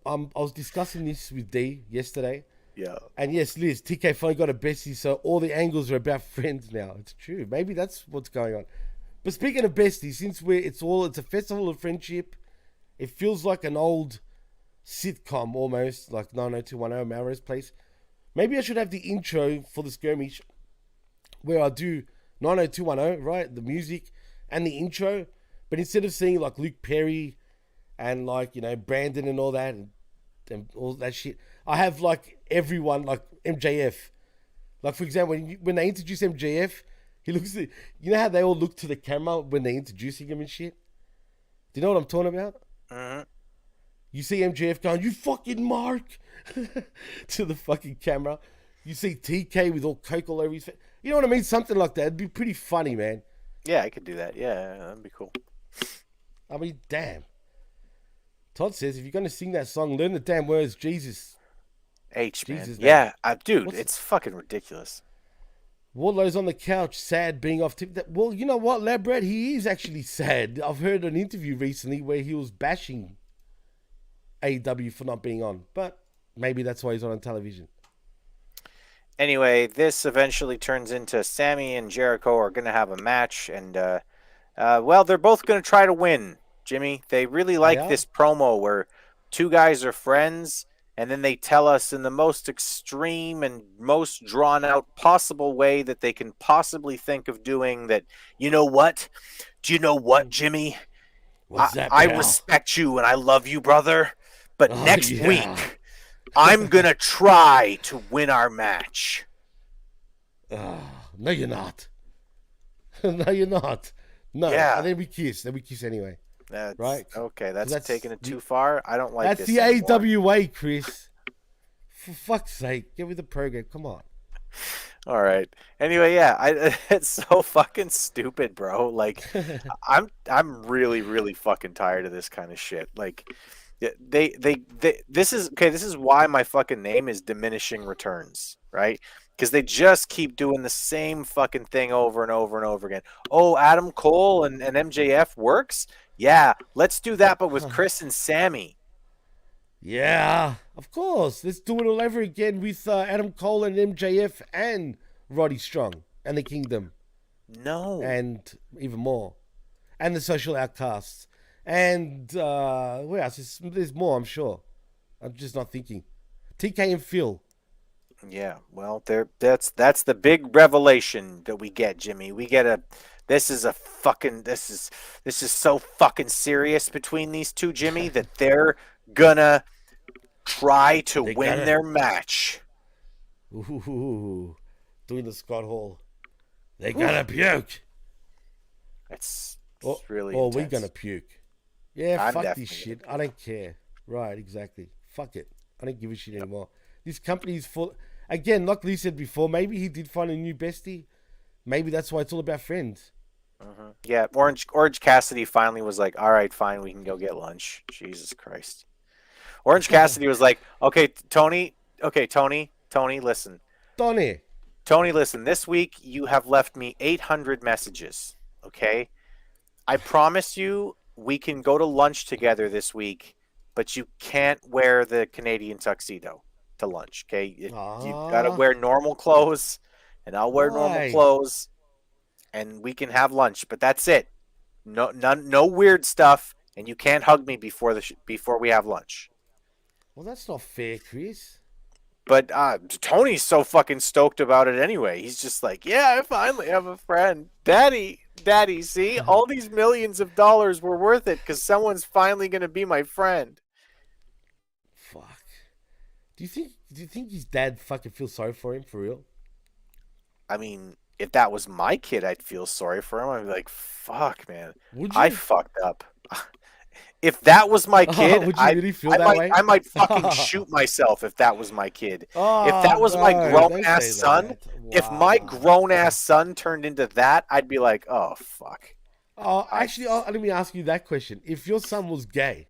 was discussing this with D yesterday, yeah. and yes, Liz, TK finally got a bestie, so all the angles are about friends now. It's true. Maybe that's what's going on. But speaking of besties, since it's a festival of friendship, it feels like an old sitcom almost, like 90210 Melrose Place. Maybe I should have the intro for the skirmish where I do 90210, right? The music and the intro. But instead of seeing like Luke Perry and like, Brandon and all that and all that shit, I have like everyone, like MJF. Like, for example, when they introduce MJF, he looks at, you know how they all look to the camera when they're introducing him and shit? Do you know what I'm talking about? Mm-hmm. You see MJF going, you fucking Mark, to the fucking camera. You see TK with all coke all over his face. You know what I mean? Something like that. It'd be pretty funny, man. Yeah, I could do that. Yeah, that'd be cool. I mean, damn. Todd says, if you're going to sing that song, learn the damn words, Jesus. H, man. Jesus, Yeah, dude, What's- it's fucking ridiculous. Wardlow's on the couch, sad, being off tip. Well, you know what, Labred? He is actually sad. I've heard an interview recently where he was bashing AEW for not being on, but maybe that's why he's on television. Anyway, this eventually turns into Sammy and Jericho are going to have a match, and well, they're both going to try to win. Jimmy, they really like this promo where two guys are friends, and then they tell us in the most extreme and most drawn out possible way that they can possibly think of doing that. You know what? Do you know what, Jimmy? What's that, I pal? respect you and I love you, brother. But Oh, next yeah. week, I'm going to try to win our match. No, you're not. No, you're not. No. Yeah. And then we kiss. Then we kiss anyway. Right? Okay, that's That's taking it too far. I don't like That's this the anymore. AWA, Chris. For fuck's sake, get with the program. Come on. All right. Anyway, yeah, it's so fucking stupid, bro. Like, I'm really, really fucking tired of this kind of shit. Like, they this is okay. This is why my fucking name is Diminishing Returns, right? Because they just keep doing the same fucking thing over and over and over again. Oh, Adam Cole and MJF works? Yeah, let's do that, but with Chris and Sammy. Yeah, of course. Let's do it all over again with Adam Cole and MJF and Roddy Strong and the Kingdom. No. And even more. And the Social Outcasts. And where else? There's more, I'm sure. I'm just not thinking. TK and Phil. Yeah, well, that's the big revelation that we get, Jimmy. We get this is so fucking serious between these two, Jimmy, that they're gonna try to win their match. Ooh, doing the Scott Hall. They gotta puke. It's Or really we're intense. gonna puke. Yeah, I'm fuck definitely this shit. I don't care. Right, exactly. Fuck it. I don't give a shit anymore. This company is full. Again, like Lee said before, maybe he did find a new bestie. Maybe that's why it's all about friends. Yeah, Orange Cassidy finally was like, all right, fine, we can go get lunch. Jesus Christ. Orange Cassidy was like, okay, Tony, listen. Tony, listen, this week you have left me 800 messages, okay? I promise you we can go to lunch together this week, but you can't wear the Canadian tuxedo to lunch, okay? You've got to wear normal clothes, and I'll wear normal clothes, and we can have lunch, but that's it. No weird stuff, and you can't hug me before we have lunch. Well, that's not fair, Chris. But Tony's so fucking stoked about it anyway. He's just like, yeah, I finally have a friend. Daddy, see? All these millions of dollars were worth it because someone's finally going to be my friend. Fuck. Do you think his dad fucking feels sorry for him, for real? I mean, if that was my kid, I'd feel sorry for him. I'd be like, fuck, man. Would you? I fucked up. If that was my kid, would you really feel that way? I might fucking shoot myself if that was my kid. Oh, if that was my no, grown-ass don't say son, that. if my Wow. grown-ass son turned into that, I'd be like, oh, fuck. Oh, actually, let me ask you that question. If your son was gay,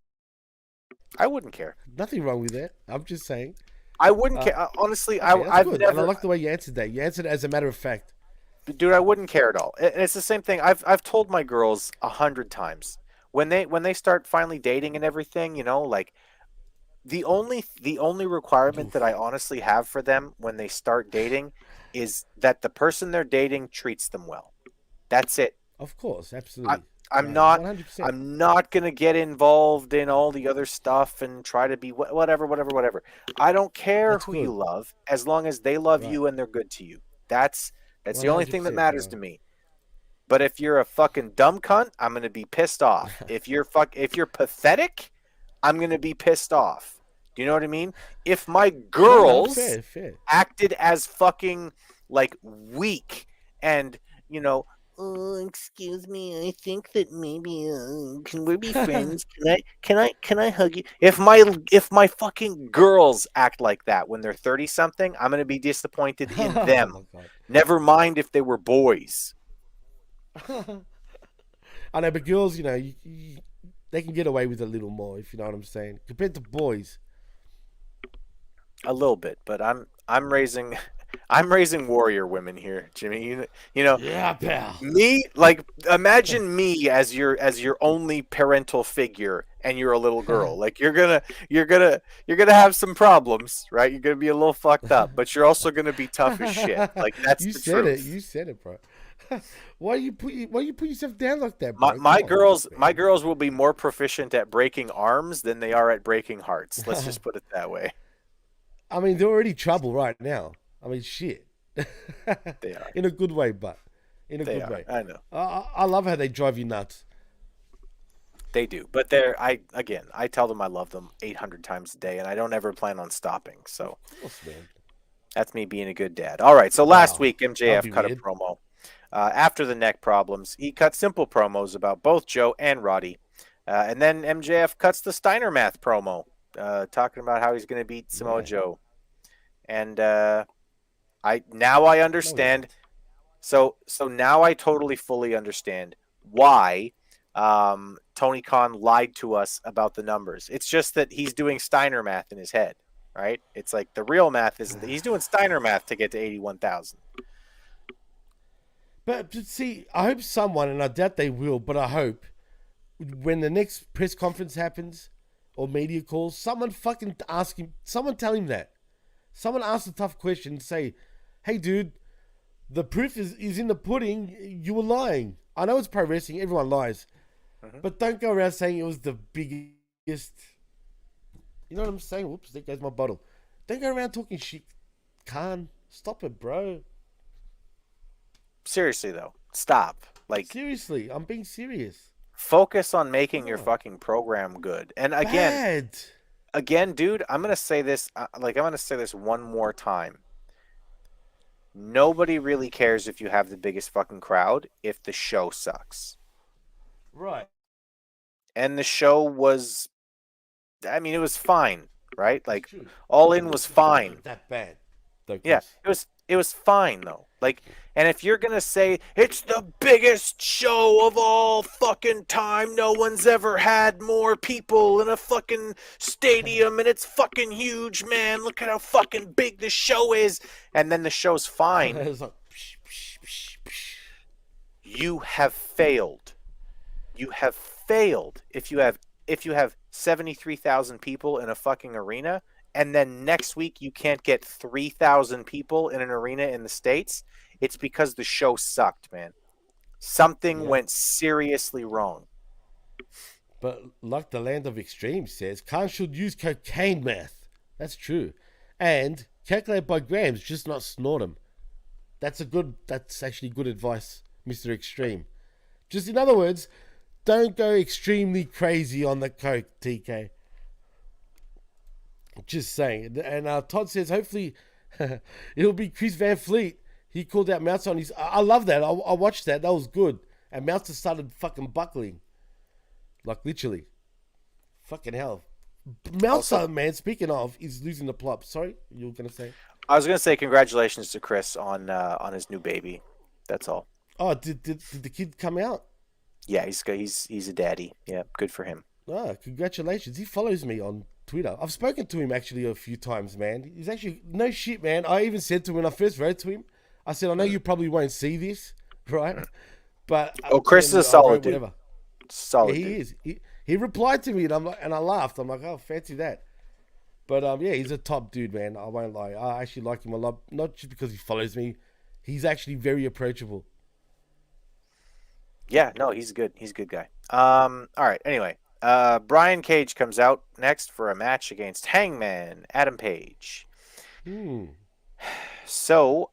I wouldn't care. nothing wrong with that. I'm just saying. I wouldn't care. Honestly, Okay, that's I've good. never... And I like the way you answered that. You answered it as a matter of fact. Dude, I wouldn't care at all. And it's the same thing. I've told my girls 100 times. When they start finally dating and everything, you know, like the only requirement that I honestly have for them when they start dating is that the person they're dating treats them well. That's it. Of course, absolutely. I'm not 100%. I'm not gonna get involved in all the other stuff and try to be whatever. I don't care That's who good. you love as long as they love you and they're good to you. That's the only thing that 100%, matters bro. to me. But if you're a fucking dumb cunt, I'm gonna be pissed off. If you're pathetic, I'm gonna be pissed off. Do you know what I mean? If my girls Fair. acted as fucking like weak and, you know, oh, excuse me, I think that maybe can we be friends? Can I hug you? If my fucking girls act like that when they're 30 something, I'm gonna be disappointed in them. Oh, my God. Never mind if they were boys. I know, but girls, you know, they can get away with a little more, if you know what I'm saying, compared to boys. A little bit, but I'm raising I'm raising warrior women here, Jimmy. You know Yeah, pal. me, like, imagine me as your only parental figure, and you're a little girl. Like, you're gonna have some problems, right? You're gonna be a little fucked up, but you're also gonna be tough as shit. Like, that's You the said truth. it. You said it, bro. Why you put yourself down like that, My, bro? my Come on, girls man. my girls will be more proficient at breaking arms than they are at breaking hearts. Let's just put it that way. I mean, they're already trouble right now. I mean, shit. They are. In a good way, but in a They good are. way. I know. I love how they drive you nuts. They do. But I tell them I love them 800 times a day, and I don't ever plan on stopping. So Of course, man. that's me being a good dad. All right. So last Wow. week, That'd MJF be cut weird. a promo. After the neck problems, he cut simple promos about both Joe and Roddy. And then MJF cuts the Steiner Math promo, talking about how he's going to beat Samoa Yeah. Joe. And I understand. So now I totally fully understand why Tony Khan lied to us about the numbers. It's just that he's doing Steiner math in his head, right? It's like the real math isn't. He's doing Steiner math to get to 81,000. But see, I hope someone, and I doubt they will, but I hope when the next press conference happens or media calls, someone fucking ask him, someone tell him that. Someone ask a tough question and say, hey, dude, the proof is in the pudding. You were lying. I know it's pro wrestling. Everyone lies. But don't go around saying it was the biggest. You know what I'm saying? Whoops, there goes my bottle. Don't go around talking shit. Khan, stop it, bro. Seriously though, stop. Like, Seriously, I'm being serious. focus on making your fucking program good. And Bad. again, dude, I'm gonna say this. I'm gonna say this one more time. Nobody really cares if you have the biggest fucking crowd if the show sucks. Right. And the show was, I mean, it was fine, right? Like, True. All In was fine. That bad. Though, Yeah, Chris. it was fine though. Like, and if you're gonna say it's the biggest show of all fucking time, no one's ever had more people in a fucking stadium, and it's fucking huge, man. Look at how fucking big the show is, and then the show's fine. It's like, psh, psh, psh, psh. You have failed. You have failed if you have 73,000 people in a fucking arena, and then next week you can't get 3,000 people in an arena in the States. It's because the show sucked, man. Something went seriously wrong. But like the land of extreme says, Khan should use cocaine math. That's true. And calculate by grams, just not snort them. That's actually good advice, Mr. Extreme. Just in other words, don't go extremely crazy on the coke, TK. Just saying. And Todd says, hopefully it'll be Chris Van Fleet. He called out Meltzer on his... I love that. I watched that. That was good. And Meltzer started fucking buckling. Like, literally. Fucking hell. Meltzer, Also, man, speaking of, is losing the plot. Sorry, you were going to say? I was going to say congratulations to Chris on his new baby. That's all. Oh, did the kid come out? Yeah, he's a daddy. Yeah, good for him. Oh, congratulations. He follows me on Twitter. I've spoken to him actually a few times, man. He's actually, no shit, man. I even said to him when I first wrote to him, I said, I know you probably won't see this, right? But Chris is a solid dude. Whatever. Solid Yeah, he dude. is. He replied to me, and I laughed. I'm like, oh, fancy that. But yeah, he's a top dude, man. I won't lie. I actually like him a lot, not just because he follows me. He's actually very approachable. Yeah, no, he's good. He's a good guy. All right. Anyway, Brian Cage comes out next for a match against Hangman Adam Page. So,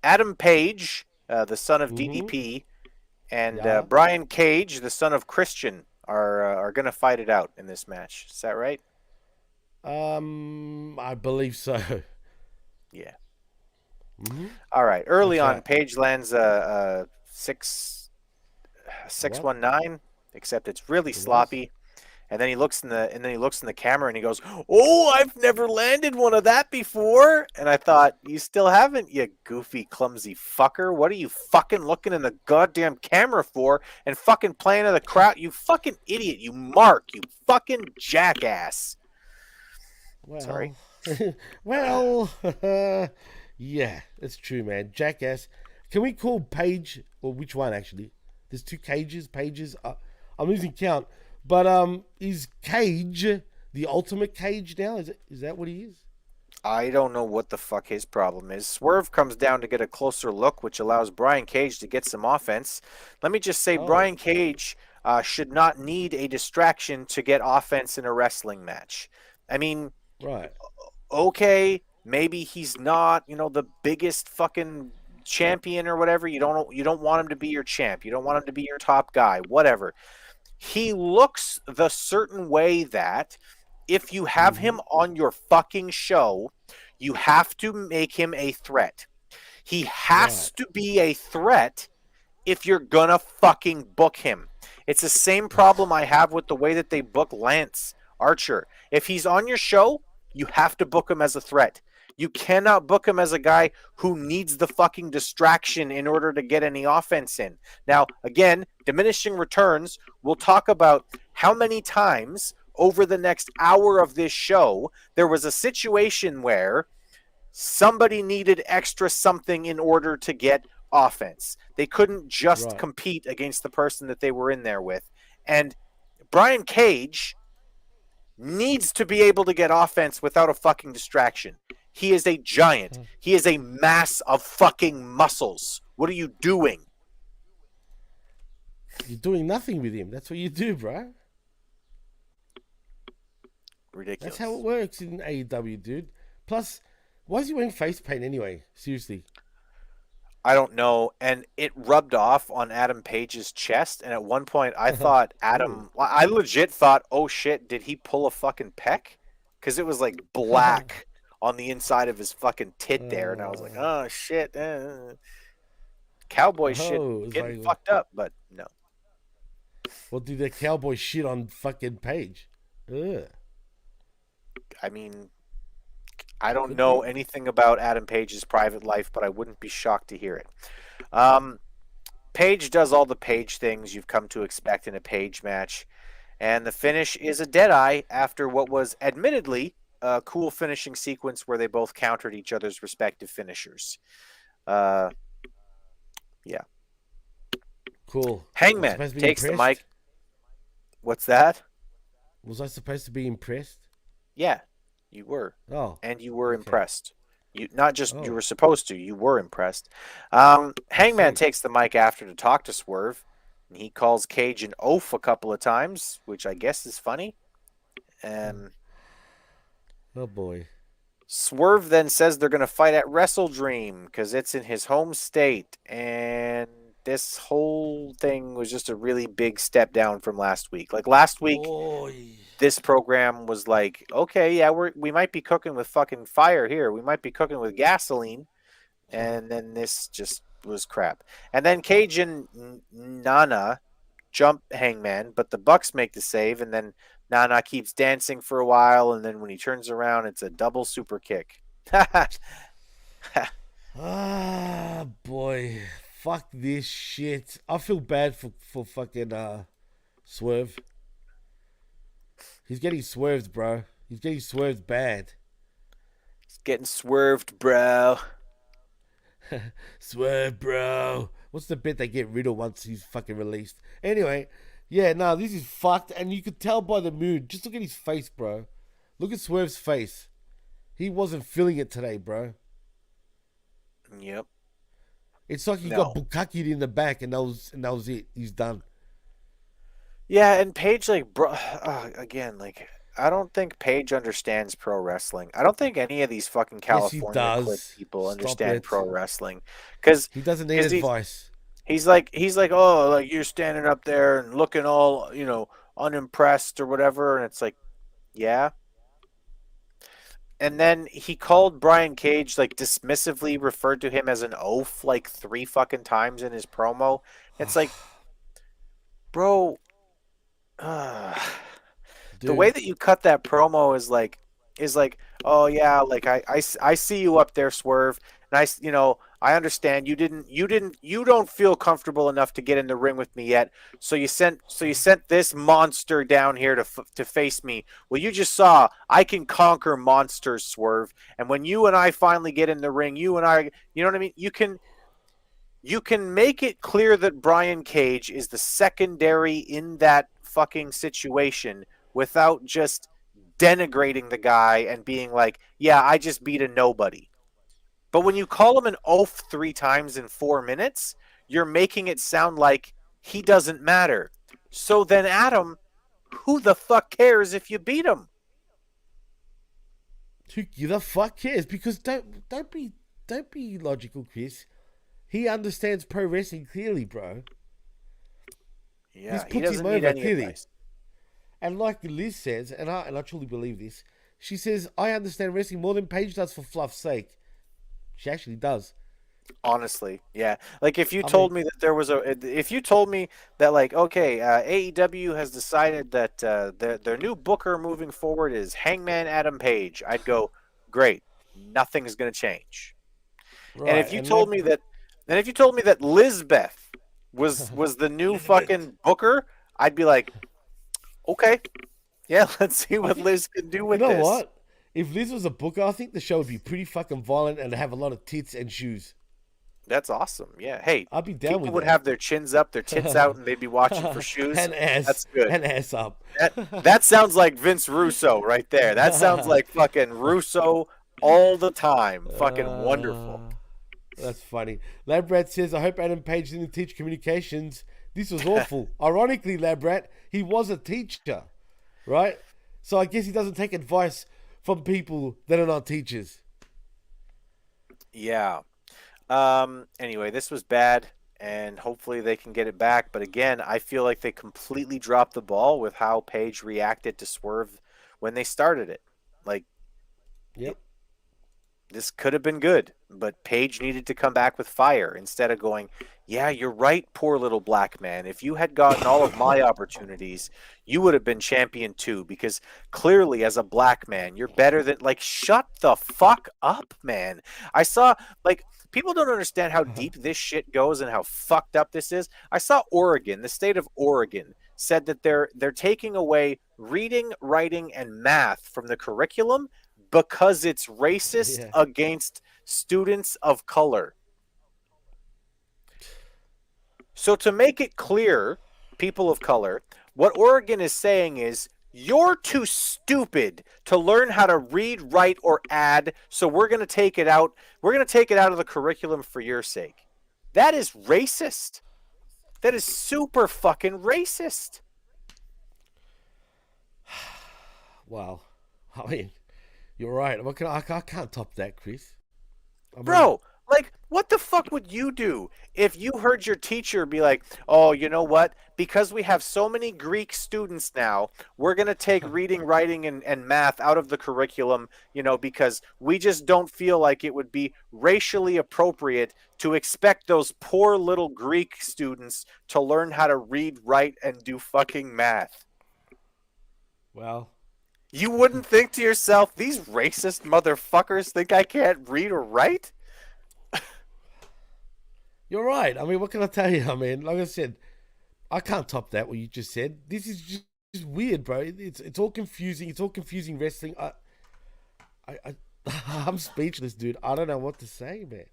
Adam Page, the son of DDP, and Brian Cage, the son of Christian, are going to fight it out in this match. Is that right? I believe so. Yeah. All right. Early That's on, right. Page lands a 619, except it's really sloppy. And then he looks in the camera and he goes, "Oh, I've never landed one of that before." And I thought, you still haven't, you goofy, clumsy fucker. What are you fucking looking in the goddamn camera for and fucking playing to the crowd? You fucking idiot. You mark. You fucking jackass. Well, Sorry. well, yeah, it's true, man. Jackass. Can we call Paige, or which one actually? There's two pages. I'm losing count. But is Cage the ultimate Cage now? Is that what he is? I don't know what the fuck his problem is. Swerve comes down to get a closer look, which allows Brian Cage to get some offense. Let me just say, Brian Cage should not need a distraction to get offense in a wrestling match. I mean, Right. Okay, maybe he's not, the biggest fucking champion or whatever. You don't want him to be your champ. You don't want him to be your top guy, whatever. He looks the certain way that if you have him on your fucking show, you have to make him a threat. He has to be a threat if you're gonna fucking book him. It's the same problem I have with the way that they book Lance Archer. If he's on your show, you have to book him as a threat. You cannot book him as a guy who needs the fucking distraction in order to get any offense in. Now, again, diminishing returns, we'll talk about how many times over the next hour of this show there was a situation where somebody needed extra something in order to get offense. They couldn't just compete against the person that they were in there with. And Brian Cage needs to be able to get offense without a fucking distraction. He is a giant. He is a mass of fucking muscles. What are you doing? You're doing nothing with him. That's what you do, bro. Ridiculous. That's how it works in AEW, dude. Plus, why is he wearing face paint anyway? Seriously. I don't know. And it rubbed off on Adam Page's chest. And at one point, I thought I legit thought, oh shit, did he pull a fucking pec? Because it was like black on the inside of his fucking tit there. And I was like, oh shit. Cowboy shit getting fucked up. But no. Well, do the cowboy shit on fucking Page? Ugh. I mean, I don't know anything about Adam Page's private life, but I wouldn't be shocked to hear it. Page does all the Page things you've come to expect in a Page match. And the finish is a deadeye after what was admittedly a cool finishing sequence where they both countered each other's respective finishers. Yeah. Cool. Hangman takes the mic. What's that? Was I supposed to be impressed? Yeah, you were. Oh. And you were impressed. You not just you were supposed to, you were impressed. Hangman takes the mic after to talk to Swerve. And he calls Cage an oaf a couple of times, which I guess is funny. Oh boy. Swerve then says they're going to fight at Wrestle Dream because it's in his home state. And this whole thing was just a really big step down from last week. Like last week, this program was like, okay, yeah, we might be cooking with fucking fire here. We might be cooking with gasoline. And then this just was crap. And then Cage and Nana jump Hangman, but the Bucks make the save, and then Nana keeps dancing for a while, and then when he turns around, it's a double super kick. Ah, boy. Fuck this shit. I feel bad for fucking Swerve. He's getting swerved, bro. He's getting swerved bad. He's getting swerved, bro. Swerve, bro. What's the bit they get rid of once he's fucking released? Anyway, yeah, no, this is fucked, and you could tell by the mood. Just look at his face, bro. Look at Swerve's face. He wasn't feeling it today, bro. Yep. It's like he got bukkakied in the back, and that was it. He's done. Yeah, and Paige, like, bro, again, like, I don't think Paige understands pro wrestling. I don't think any of these fucking California clip people understand pro wrestling, because he doesn't need advice. He's like, oh, like you're standing up there and looking all, unimpressed or whatever, and it's like, yeah. And then he called Brian Cage, like, dismissively referred to him as an oaf, like, 3 fucking times in his promo. It's like, bro, the way that you cut that promo is like, oh yeah, like I see you up there, Swerve, and I understand you don't feel comfortable enough to get in the ring with me yet. So you sent this monster down here to face me. Well, you just saw I can conquer monsters, Swerve. And when you and I finally get in the ring, you know what I mean? You can make it clear that Brian Cage is the secondary in that fucking situation without just denigrating the guy and being like, yeah, I just beat a nobody. But when you call him an oaf 3 times in 4 minutes, you're making it sound like he doesn't matter. So then, Adam, who the fuck cares if you beat him? Who the fuck cares? Because don't be logical, Chris. He understands pro wrestling clearly, bro. Yeah, he doesn't need any advice. And like Liz says, and I truly believe this, she says, I understand wrestling more than Paige does for fluff's sake. She actually does. Honestly, yeah. Like if you told me that like, okay, AEW has decided that their new booker moving forward is Hangman Adam Page, I'd go, great. Nothing is going to change. Right. And if you told me that Lizbeth was the new fucking booker, I'd be like, okay, yeah, let's see what Liz can do with this. You know what? If Liz was a booker, I think the show would be pretty fucking violent and have a lot of tits and shoes. That's awesome. Yeah. Hey, I'd be down with people would have their chins up, their tits out, and they'd be watching for shoes. And ass. That's good. And ass up. That sounds like Vince Russo right there. That sounds like fucking Russo all the time. Fucking wonderful. That's funny. Labrat says, I hope Adam Page didn't teach communications. This was awful. Ironically, Labrat, he was a teacher, right? So I guess he doesn't take advice from people that are not teachers. Yeah. Anyway, this was bad, and hopefully they can get it back. But again, I feel like they completely dropped the ball with how Page reacted to Swerve when they started it. Like, yep. This could have been good, but Page needed to come back with fire instead of going, yeah, you're right, poor little black man. If you had gotten all of my opportunities, you would have been champion too, because clearly as a black man, you're better than, like, shut the fuck up, man. I saw, like, people don't understand how deep this shit goes and how fucked up this is. I saw Oregon, the state of Oregon, said that they're taking away reading, writing, and math from the curriculum because it's racist against students of color. So to make it clear, people of color, what Oregon is saying is, you're too stupid to learn how to read, write, or add, so we're going to take it out. We're going to take it out of the curriculum for your sake. That is racist. That is super fucking racist. Wow. I mean, you're right. I can't top that, Chris. Bro, like, what the fuck would you do if you heard your teacher be like, oh, you know what? Because we have so many Greek students now, we're going to take reading, writing, and math out of the curriculum, you know, because we just don't feel like it would be racially appropriate to expect those poor little Greek students to learn how to read, write, and do fucking math. Well, you wouldn't think to yourself, these racist motherfuckers think I can't read or write? You're right. I mean, what can I tell you? I mean, like I said, I can't top that, what you just said. This is just weird, bro. It's all confusing. It's all confusing wrestling. I'm speechless, dude. I don't know what to say, man.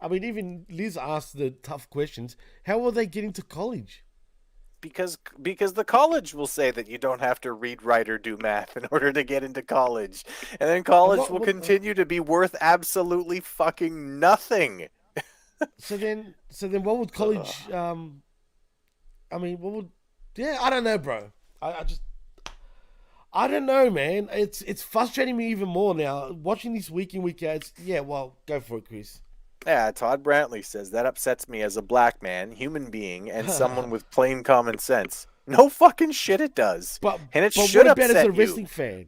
I mean, even Liz asked the tough questions. How are they getting to college? Because the college will say that you don't have to read, write, or do math in order to get into college. And then college will continue to be worth absolutely fucking nothing. So then what would college, I don't know, bro. I don't know, man. It's frustrating me even more now. Watching this week in, week out, go for it, Chris. Yeah, Todd Brantley says, that upsets me as a black man, human being, and someone with plain common sense. No fucking shit it does. And it should upset as a you. wrestling fan?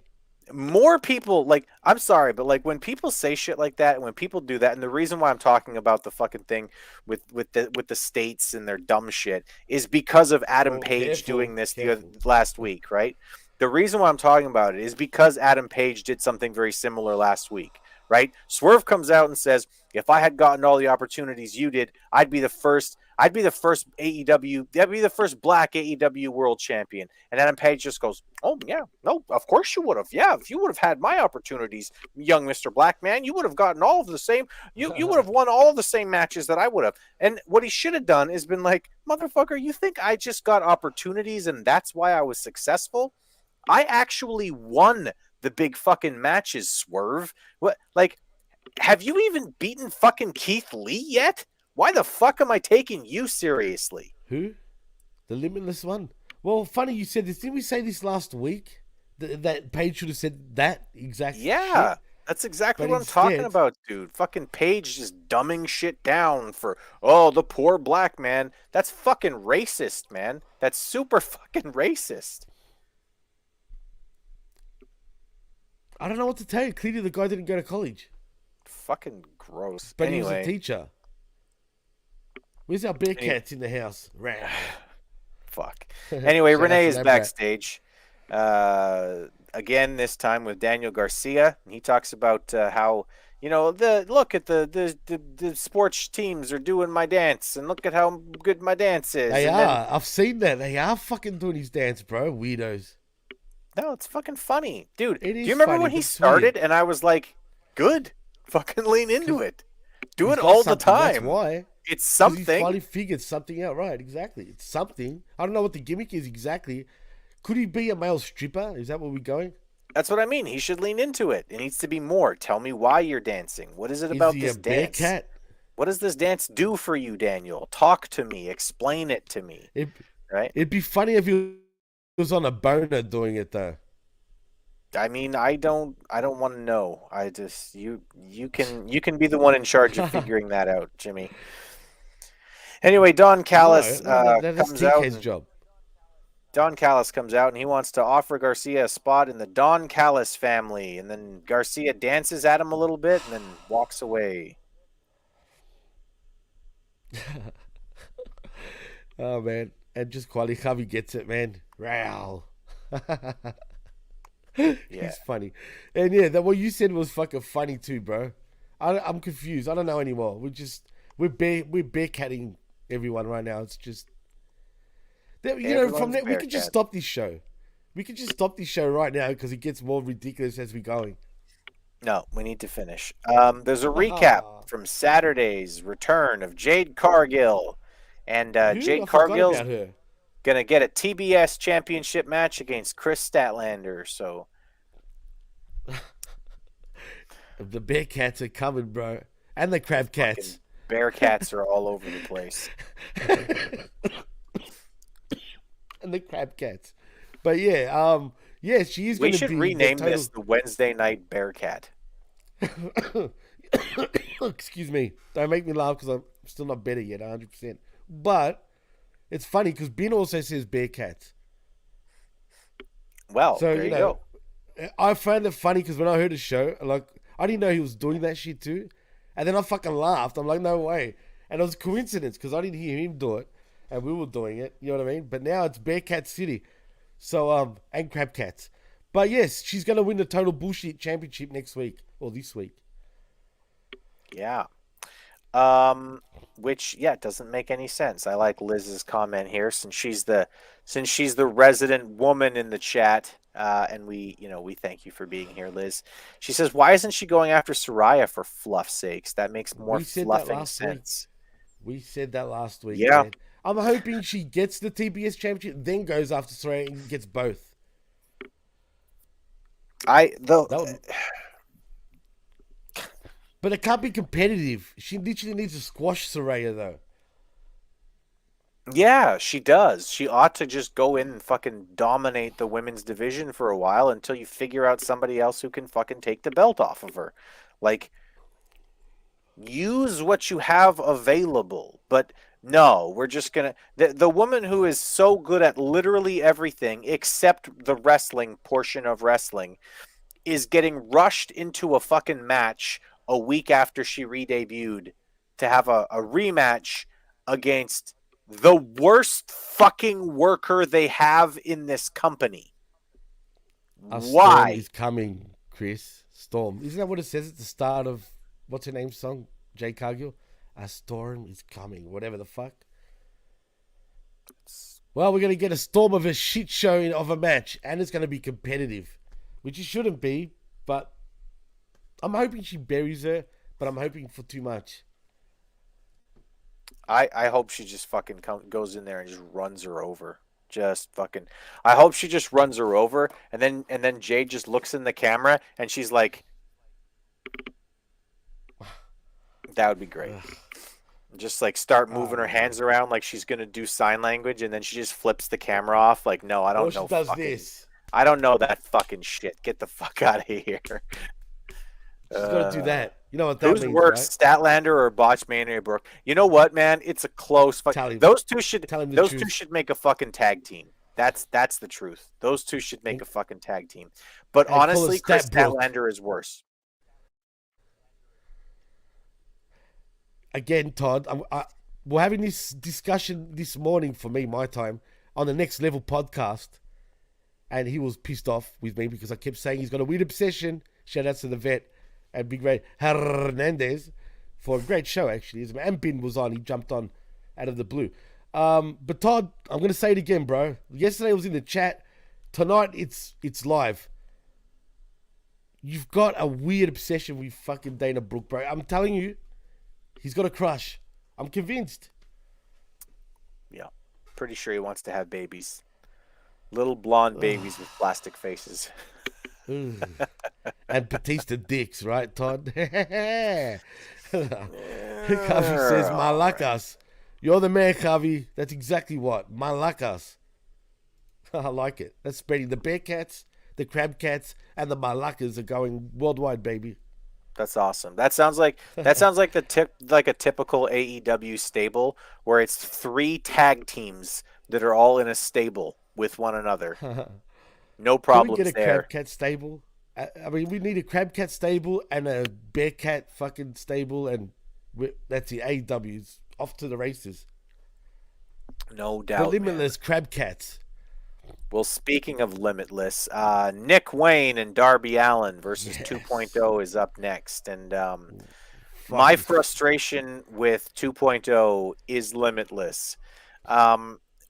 More people, like, I'm sorry, but like when people say shit like that, and when people do that, and the reason why I'm talking about the fucking thing with the states and their dumb shit is because of Adam Page doing this last week, right? The reason why I'm talking about it is because Adam Page did something very similar last week, right? Swerve comes out and says, if I had gotten all the opportunities you did, I'd be the first AEW, that'd be the first black AEW world champion. And Adam Page just goes, oh yeah, no, of course you would have. Yeah, if you would have had my opportunities, young Mr. Black Man, you would have gotten all of the same, you would have won all the same matches that I would have. And what he should have done is been like, motherfucker, you think I just got opportunities and that's why I was successful? I actually won the big fucking matches, Swerve. What, like, have you even beaten fucking Keith Lee yet? Why the fuck am I taking you seriously? Who? The Limitless one? Well, funny you said this. Didn't we say this last week? That Paige should have said that exact Yeah, shit? that's exactly But what I'm talking instead- about, dude. Fucking Paige just dumbing shit down for, oh, the poor black man. That's fucking racist, man. That's super fucking racist. I don't know what to tell you. Clearly the guy didn't go to college. Fucking gross. But anyway. he was a teacher. Where's our Bearcats in the house? Right. Fuck. Anyway, Shout out Renee to is that brat. backstage. Again, this time with Daniel Garcia. He talks about how, look at the sports teams are doing my dance, and look at how good my dance is. They and are. I've seen that. They are fucking doing his dance, bro. Weirdos. No, it's fucking funny. Dude, It do is you remember funny, when he but it's started weird. and I was like, good. Fucking lean into it. Do He's it got all the something, time. That's why. It's 'Cause He's something. finally figured something out. Right, exactly. It's something. I don't know what the gimmick is exactly. Could he be a male stripper? Is that where we're going? That's what I mean. He should lean into it. It needs to be more. Tell me why you're dancing. What is it Is about he this a bear dance? cat? What does this dance do for you, Daniel? Talk to me. Explain it to me. Right? It'd be funny if he was on a boner doing it though. I mean, I don't want to know. I just you can be the one in charge of figuring that out, Jimmy. Anyway, Don Callis that's comes out. TK's job. Don Callis comes out and he wants to offer Garcia a spot in the Don Callis family, and then Garcia dances at him a little bit and then walks away. Oh man, and just Kwali Kavi gets it, man. Row. Yeah. He's funny, and yeah, what you said was fucking funny too, bro. I'm confused. I don't know anymore. We're bearcatting everyone right now. It's just from Everyone's there we could just bearcat. stop this show. We could just stop this show right now because it gets more ridiculous as we're going. No, we need to finish. There's a recap from Saturday's return of Jade Cargill. And Dude, Jade I forgot Cargill's about her. going to get a TBS championship match against Chris Statlander. So, The Bearcats are coming, bro, and the Crab Cats. Bearcats are all over the place. And the Crab Cats. But yeah, she is We going to should be rename the total... this the Wednesday Night Bearcat. Excuse me. Don't make me laugh because I'm still not better yet, 100%. But it's funny because Ben also says Bearcats. Well, So, there you go. I found it funny because when I heard the show, like, I didn't know he was doing that shit too. And then I fucking laughed. I'm like, no way. And it was a coincidence because I didn't hear him do it. And we were doing it. You know what I mean? But now it's Bearcat City. So, and Crab Cats. But yes, she's going to win the Total Bullshit Championship next week. Or this week. Yeah. Which doesn't make any sense. I like Liz's comment here since she's the resident woman in the chat. And we thank you for being here, Liz. She says, why isn't she going after Soraya for fluff's sakes? That makes more We said that fluffing last sense. We said that last week. Yeah. Man. I'm hoping she gets the TBS Championship, then goes after Soraya and gets both. But it can't be competitive. She literally needs to squash Soraya, though. Yeah, she does. She ought to just go in and fucking dominate the women's division for a while until you figure out somebody else who can fucking take the belt off of her. Like, use what you have available. But no, we're just gonna... The woman who is so good at literally everything except the wrestling portion of wrestling is getting rushed into a fucking match a week after she re-debuted to have a rematch against the worst fucking worker they have in this company. A storm Why? is coming, Chris. Storm. Isn't that what it says at the start of what's her name's song? Jay Cargill. A storm is coming. Whatever the fuck. Well, we're gonna get a storm of a shit show of a match, and it's gonna be competitive, which it shouldn't be. But I'm hoping she buries her. But I'm hoping for too much. I hope she just fucking goes in there and just runs her over. Just fucking. I hope she just runs her over, and then Jade just looks in the camera and she's like, that would be great. Just like start moving her hands around like she's gonna do sign language, and then she just flips the camera off. Like, no, I don't know. She does this. I don't know that fucking shit. Get the fuck out of here. She's got to do that. You know what that Who's means, worse, right? Statlander or Botchmania Brooke? You know what, man? It's a close fight. Those two should make a fucking tag team. That's the truth. Those two should make a fucking tag team. But honestly, Chris Statlander is worse. Again, Todd, we're having this discussion this morning for me, my time, on the Next Level podcast. And he was pissed off with me because I kept saying he's got a weird obsession. Shout outs to the vet and Big Ray Hernandez for a great show, actually. And Bin was on. He jumped on out of the blue. But Todd, I'm going to say it again, bro. Yesterday was in the chat. Tonight, it's live. You've got a weird obsession with fucking Dana Brooke, bro. I'm telling you, he's got a crush. I'm convinced. Yeah. Pretty sure he wants to have babies. Little blonde babies with plastic faces. And Batista dicks, right, Todd? Kavi says, Malakas. You're the man, Kavi. That's exactly what. Malakas. I like it. That's spreading. The Bearcats, the Crab Cats, and the Malakas are going worldwide, baby. That's awesome. That sounds like a typical AEW stable where it's 3 tag teams that are all in a stable with one another. No problems there. Can we get a Crab Cat stable? I mean, we need a Crab Cat stable and a Bearcat fucking stable, and that's the AEW's off to the races. No doubt. The Limitless Crab Cats. Well, speaking of Limitless, Nick Wayne and Darby Allin versus 2.0 is up next, and my frustration with 2.0 is limitless.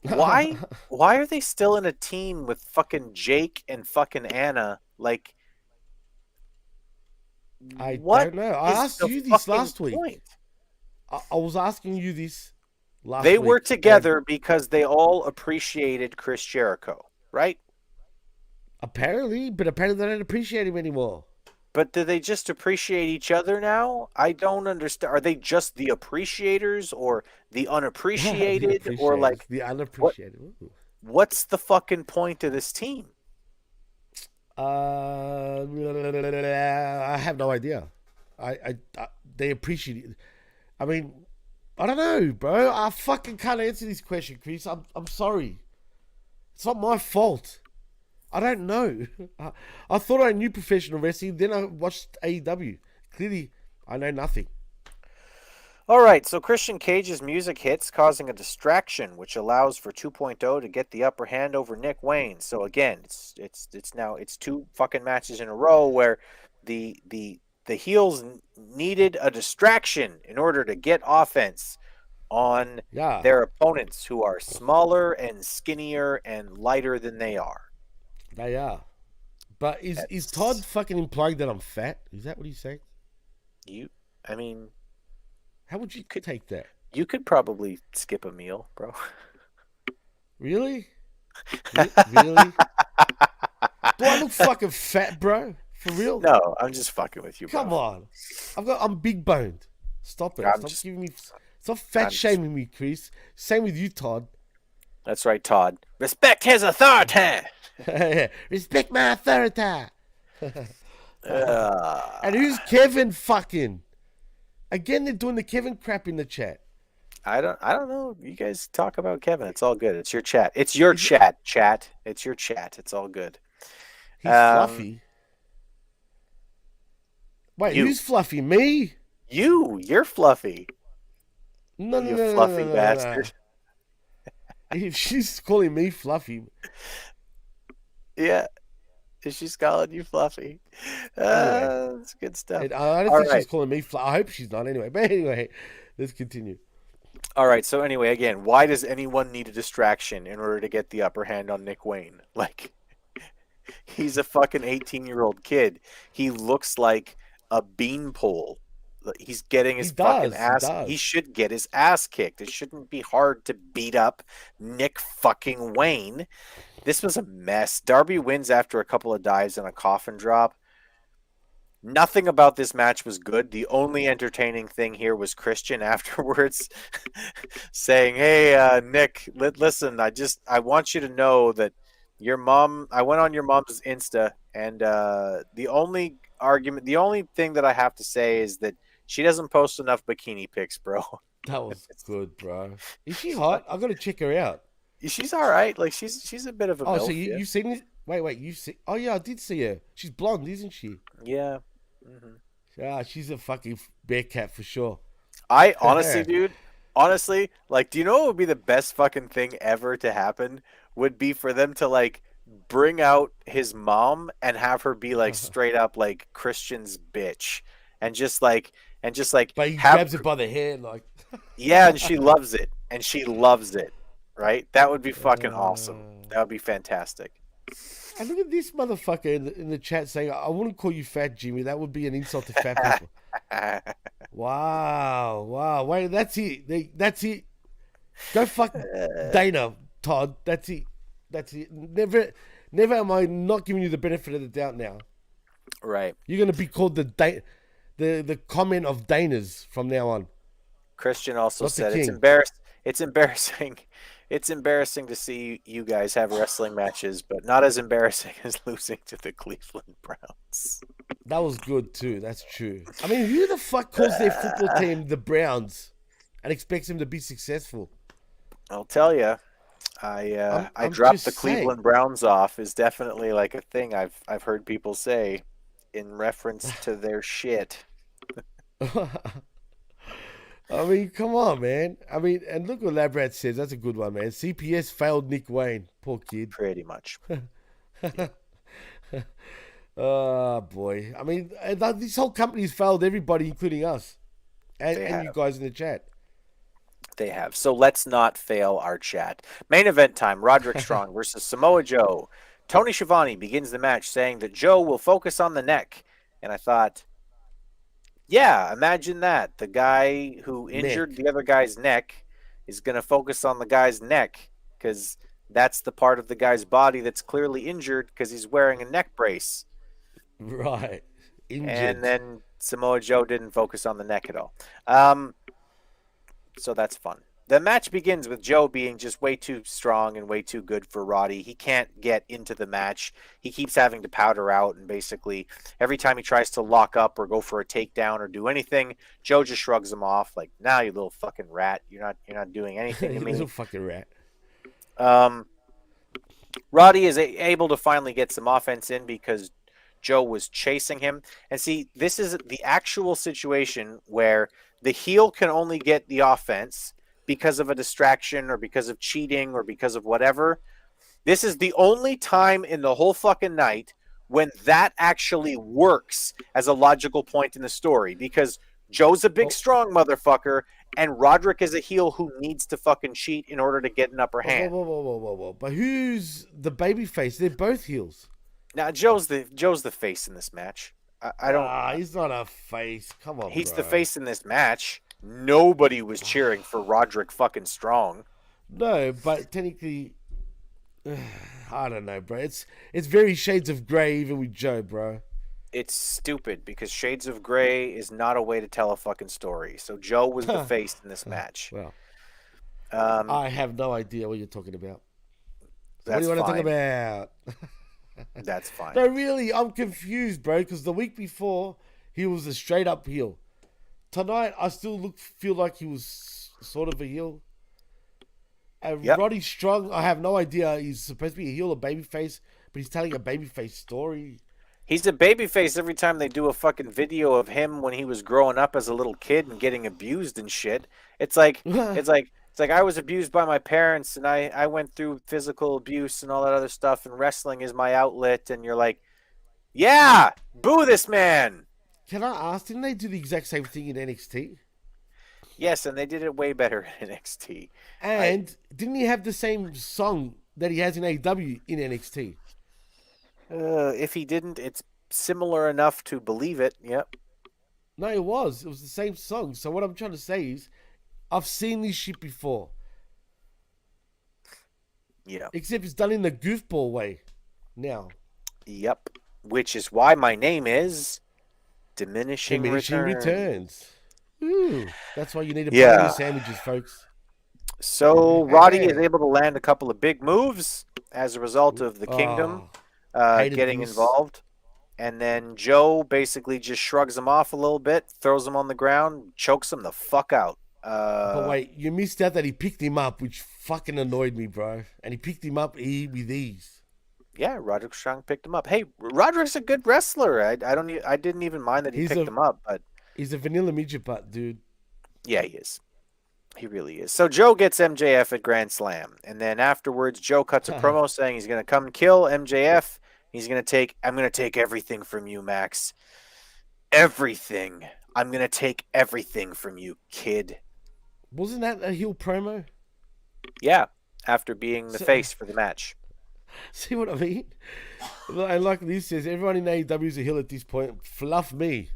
Why are they still in a team with fucking Jake and fucking Anna? Like, I don't know. I asked you this last week. I was asking you this last week. They were together because they all appreciated Chris Jericho, right? Apparently, but apparently they don't appreciate him anymore. But do they just appreciate each other now? I don't understand. Are they just the appreciators or the unappreciated or like the unappreciated? What's the fucking point of this team? I have no idea. They appreciate it. I mean, I don't know, bro. I fucking can't answer this question, Chris. I'm sorry. It's not my fault. I don't know. I thought I knew professional wrestling, then I watched AEW. Clearly, I know nothing. All right, so Christian Cage's music hits, causing a distraction, which allows for 2.0 to get the upper hand over Nick Wayne. So again, it's now 2 fucking matches in a row where the heels needed a distraction in order to get offense on their opponents, who are smaller and skinnier and lighter than they are. They are. But is Todd fucking implying that I'm fat? Is that what he's saying? How would you take that? You could probably skip a meal, bro. Really? Really? Do I look fucking fat, bro? For real? No, I'm just fucking with you, bro. Come on. I'm big boned. Stop it. Stop fat shaming me, Chris. Same with you, Todd. That's right, Todd. Respect his authority. Respect my authority. And who's Kevin fucking? Again, they're doing the Kevin crap in the chat. I don't know. You guys talk about Kevin. It's all good. It's your chat. It's your chat. It's your chat. It's all good. He's fluffy. Wait, who's fluffy? Me? You're fluffy. No, you fluffy bastard. If she's calling me fluffy. Yeah. Is she calling you Fluffy? Anyway. That's good stuff. I don't All think right. she's calling me. I hope she's not. Anyway, but anyway, let's continue. All right. So anyway, again, why does anyone need a distraction in order to get the upper hand on Nick Wayne? Like, he's a fucking 18-year-old kid. He looks like a beanpole. He's getting his fucking ass. He should get his ass kicked. It shouldn't be hard to beat up Nick fucking Wayne. This was a mess. Darby wins after a couple of dives and a coffin drop. Nothing about this match was good. The only entertaining thing here was Christian afterwards saying, "Hey, Nick, listen, I want you to know that your mom, I went on your mom's Insta, and the only thing that I have to say is that she doesn't post enough bikini pics, bro." That was good, bro. Is she hot? I gotta check her out. She's all right. Like she's a bit of a Oh, MILF, so you've seen it? Wait, you see? Oh yeah, I did see her. She's blonde, isn't she? Yeah. Mm-hmm. Yeah, she's a fucking bear cat for sure. I honestly, dude, like, do you know what would be the best fucking thing ever to happen? Would be for them to like bring out his mom and have her be like straight up like Christian's bitch, and just like But he grabs it by the hair, like. Yeah, and she loves it, right? That would be fucking awesome. That would be fantastic. And look at this motherfucker in the chat saying, "I wouldn't call you fat, Jimmy. That would be an insult to fat people." Wow. Wait, that's it. That's it. Go fuck Dana, Todd. That's it. Never am I not giving you the benefit of the doubt now. Right. You're gonna be called the comment of Dana's from now on. Christian also Not said it's embarrassing. It's embarrassing to see you guys have wrestling matches, but not as embarrassing as losing to the Cleveland Browns. That was good too. That's true. I mean, who the fuck calls their football team the Browns and expects them to be successful? I'll tell you, I dropped the Cleveland Browns off is definitely like a thing I've heard people say in reference to their shit. I mean, come on, man. I mean, and look what Labrat says. That's a good one, man. CPS failed Nick Wayne. Poor kid. Pretty much. Oh, boy. I mean, this whole company's failed everybody, including us. And you guys in the chat. They have. So let's not fail our chat. Main event time. Roderick Strong versus Samoa Joe. Tony Schiavone begins the match saying that Joe will focus on the neck. And I thought, yeah, imagine that. The guy who injured the other guy's neck is going to focus on the guy's neck because that's the part of the guy's body that's clearly injured because he's wearing a neck brace. Right. Injured. And then Samoa Joe didn't focus on the neck at all. So that's fun. The match begins with Joe being just way too strong and way too good for Roddy. He can't get into the match. He keeps having to powder out, and basically every time he tries to lock up or go for a takedown or do anything, Joe just shrugs him off like, "Nah, you little fucking rat. You're not doing anything to me." You little fucking rat. Roddy is able to finally get some offense in because Joe was chasing him. And see, this is the actual situation where the heel can only get the offense because of a distraction or because of cheating or because of whatever. This is the only time in the whole fucking night when that actually works as a logical point in the story, because Joe's a big, strong motherfucker, and Roderick is a heel who needs to fucking cheat in order to get an upper hand. Whoa. But who's the baby face? They're both heels. Now, Joe's the face in this match. I don't. He's not a face. Come on, He's bro. the face in this match. Nobody was cheering for Roderick fucking Strong. No, but technically, I don't know, bro. It's very shades of grey even with Joe, bro. It's stupid because Shades of Grey is not a way to tell a fucking story. So Joe was the face in this match. Well, I have no idea what you're talking about. What do you want to talk about? That's fine. No, really, I'm confused, bro, because the week before, he was a straight-up heel. Tonight, I still feel like he was sort of a heel. And Roddy Strong, I have no idea. He's supposed to be a heel or babyface, but he's telling a babyface story. He's a babyface every time they do a fucking video of him when he was growing up as a little kid and getting abused and shit. It's like I was abused by my parents and I went through physical abuse and all that other stuff, and wrestling is my outlet. And you're like, Yeah, boo this man. Can I ask, didn't they do the exact same thing in NXT? Yes, and they did it way better in NXT. And didn't he have the same song that he has in AEW in NXT? If he didn't, it's similar enough to believe it. Yep. No, it was. It was the same song. So what I'm trying to say is, I've seen this shit before. Yeah. Except it's done in the goofball way now. Yep. Which is why my name is Diminishing Returns. Ooh, that's why you need to buy Yeah. your sandwiches, folks. So Roddy is able to land a couple of big moves as a result of the Kingdom getting involved. And then Joe basically just shrugs him off a little bit, throws him on the ground, chokes him the fuck out. But wait, you missed out that he picked him up, which fucking annoyed me, bro. And he picked him up with ease. Yeah, Roderick Strong picked him up. Hey, Roderick's a good wrestler. I didn't even mind that he picked him up, but he's a vanilla midget butt, dude. Yeah, he is. He really is. So Joe gets MJF at Grand Slam, and then afterwards, Joe cuts a promo saying he's going to come kill MJF. I'm going to take everything from you, Max. Everything. I'm going to take everything from you, kid. Wasn't that a heel promo? Yeah, after being the face for the match. See what I mean? And like this says, everyone in AEW is a heel at this point. Fluff me.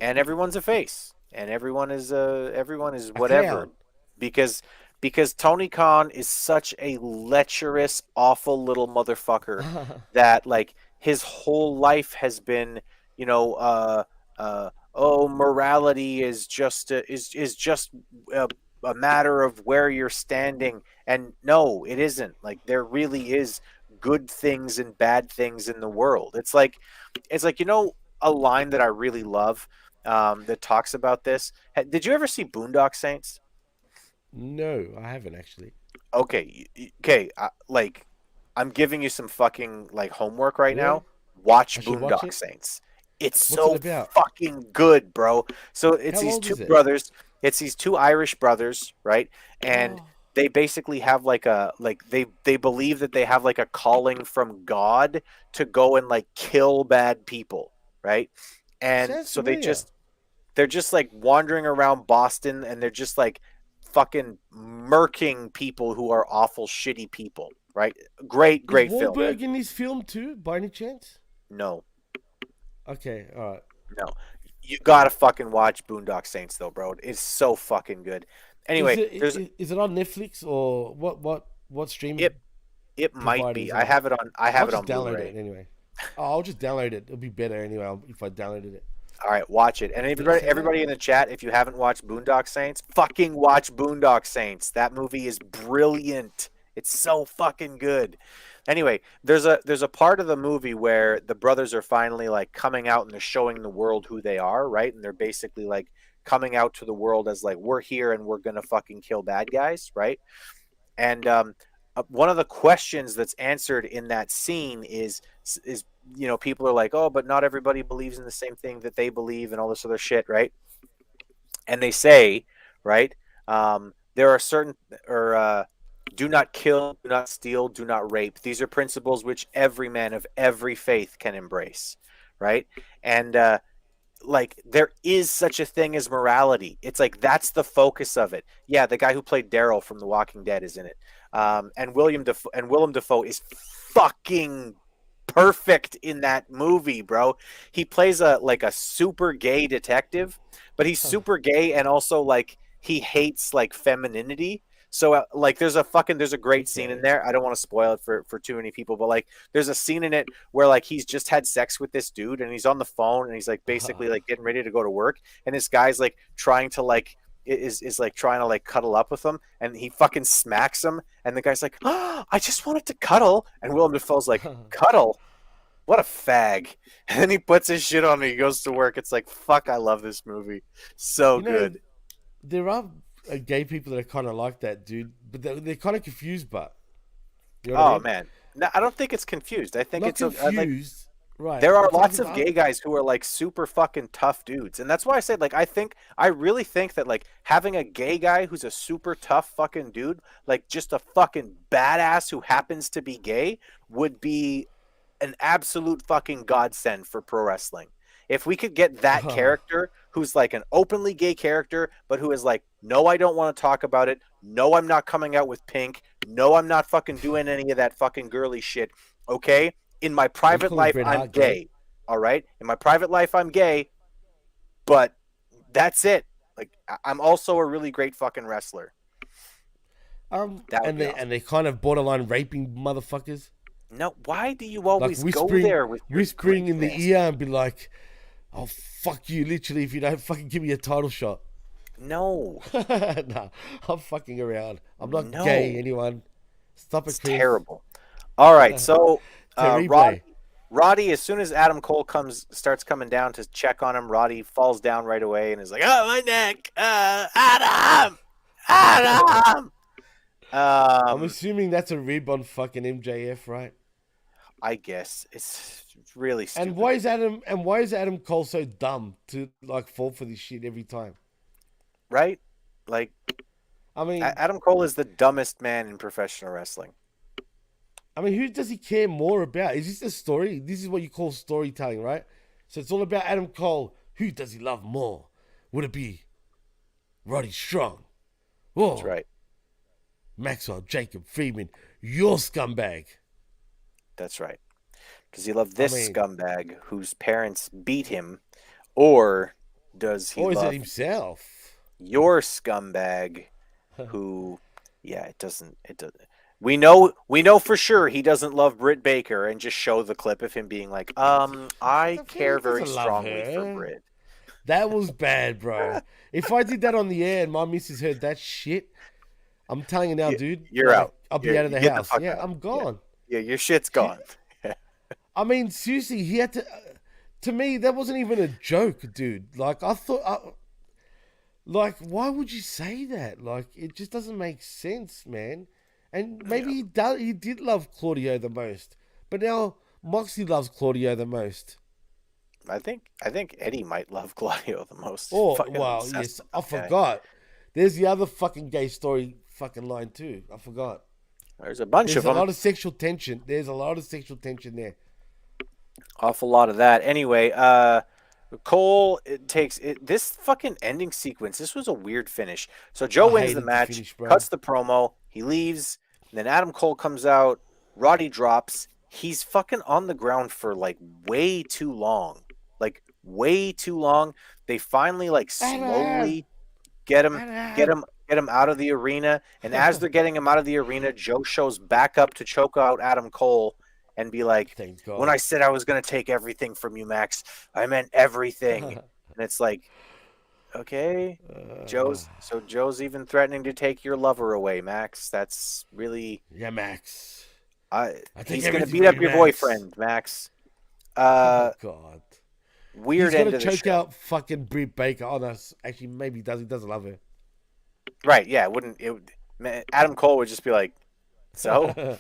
And everyone's a face. And everyone is whatever. Because Tony Khan is such a lecherous, awful little motherfucker that like his whole life has been, morality is just a matter of where you're standing. And no, it isn't. Like there really is good things and bad things in the world. It's like a line that I really love that talks about this. Did you ever see Boondock Saints? No, I haven't actually. Okay. I'm giving you some fucking like homework right now. Watch Boondock Saints. It's so fucking good, bro. So it's these two brothers. It's these two Irish brothers, right? And they basically have they believe that they have like a calling from God to go and like kill bad people, right? And so they're just like wandering around Boston, and they're just like fucking murking people who are awful, shitty people, right? Great Is film. Wahlberg in this film too, by any chance? No. Okay, all right. No. You gotta fucking watch Boondock Saints though, bro. It's so fucking good. Anyway, is it on Netflix or what streaming? It might be. I have it on. I have it on download Blu-ray. it anyway. I'll just download it. It'll be better anyway if I downloaded it. All right, watch it. And everybody in the chat, if you haven't watched Boondock Saints, fucking watch Boondock Saints. That movie is brilliant. It's so fucking good. Anyway, there's a part of the movie where the brothers are finally like coming out and they're showing the world who they are, right? And they're basically like coming out to the world as like, we're here and we're gonna fucking kill bad guys, right? And one of the questions that's answered in that scene is people are like, oh, but not everybody believes in the same thing that they believe and all this other shit, right? And they say, right, there are certain do not kill, do not steal, do not rape. These are principles which every man of every faith can embrace, right? And there is such a thing as morality. It's like that's the focus of it. Yeah, the guy who played Daryl from The Walking Dead is in it, and Willem Dafoe is fucking perfect in that movie, bro. He plays a super gay detective, but he's super gay and also like he hates like femininity. So there's a great scene in there. I don't want to spoil it for too many people, but like there's a scene in it where like he's just had sex with this dude and he's on the phone and he's like basically like getting ready to go to work, and this guy's like trying to like is like trying to like cuddle up with him, and he fucking smacks him, and the guy's like, oh, I just wanted to cuddle, and Willem Dafoe's like, cuddle? What a fag. And then he puts his shit on and he goes to work. It's like, fuck, I love this movie. So good. There are gay people that are kind of like that, dude, but they're kind of confused, but you know what I mean? Man. No, I don't think it's confused. I think Not it's confused. Right. There are lots of gay guys who are like super fucking tough dudes. And that's why I said like I really think that like having a gay guy who's a super tough fucking dude, like just a fucking badass who happens to be gay would be an absolute fucking godsend for pro wrestling. If we could get that character who's like an openly gay character, but who is like, no, I don't want to talk about it. No, I'm not coming out with pink. No, I'm not fucking doing any of that fucking girly shit. Okay? In my private life, I'm gay. All right? In my private life, I'm gay. But that's it. Like, I'm also a really great fucking wrestler. And they're kind of borderline raping motherfuckers. No, why do you always like go there with your whispering in the greatness? ear and be like, "I'll fuck you," literally, if you don't fucking give me a title shot. No. Nah, I'm fucking around. I'm not gay, anyone. Stop it, It's Chris. terrible. All right, so Terrible. Roddy, as soon as Adam Cole starts coming down to check on him, Roddy falls down right away and is like, "Oh, my neck, Adam." I'm assuming that's a rib on fucking MJF, right? I guess it's really stupid. And why is Adam Cole so dumb to like fall for this shit every time? Right? Like, I mean, Adam Cole is the dumbest man in professional wrestling. I mean, who does he care more about? Is this a story? This is what you call storytelling, right? So it's all about Adam Cole. Who does he love more? Would it be Roddy Strong? Oh, That's right. Maxwell Jacob Friedman, your scumbag. That's right. Does he love this scumbag whose parents beat him, or does he Or is love it himself? your scumbag who, it doesn't. We know for sure he doesn't love Britt Baker, and just show the clip of him being like, I care very strongly for Britt. That was bad, bro. If I did that on the air and my missus heard that shit, I'm telling you now, dude. You're out. I'll be out of the house. Yeah, I'm gone. Yeah, your shit's gone. I mean, seriously, he had to. To me, that wasn't even a joke, dude. Like, I thought. Like, why would you say that? Like, it just doesn't make sense, man. And maybe he did love Claudio the most, but now Moxley loves Claudio the most. I think Eddie might love Claudio the most. Oh, Fucking wow, obsessed yes, with I that guy. forgot. There's the other fucking gay story fucking line too. I forgot. There's a bunch There's of a them. lot of sexual tension. There's a lot of sexual tension there. Awful lot of that. Anyway, Cole this fucking ending sequence. This was a weird finish. So Joe wins the match, cuts the promo, he leaves, and then Adam Cole comes out, Roddy drops. He's fucking on the ground for like way too long. Like way too long. They finally like slowly get him out of the arena, and as they're getting him out of the arena, Joe shows back up to choke out Adam Cole and be like, "When I said I was going to take everything from you, Max, I meant everything." And it's like, okay, Joe's even threatening to take your lover away, Max. That's really Max. He's going to beat up your boyfriend, Max. Oh God. Weird He's end gonna of the show. choke out fucking Britt Baker on us. Actually, maybe he does. He doesn't love her. Right? Yeah. Adam Cole would just be like, so.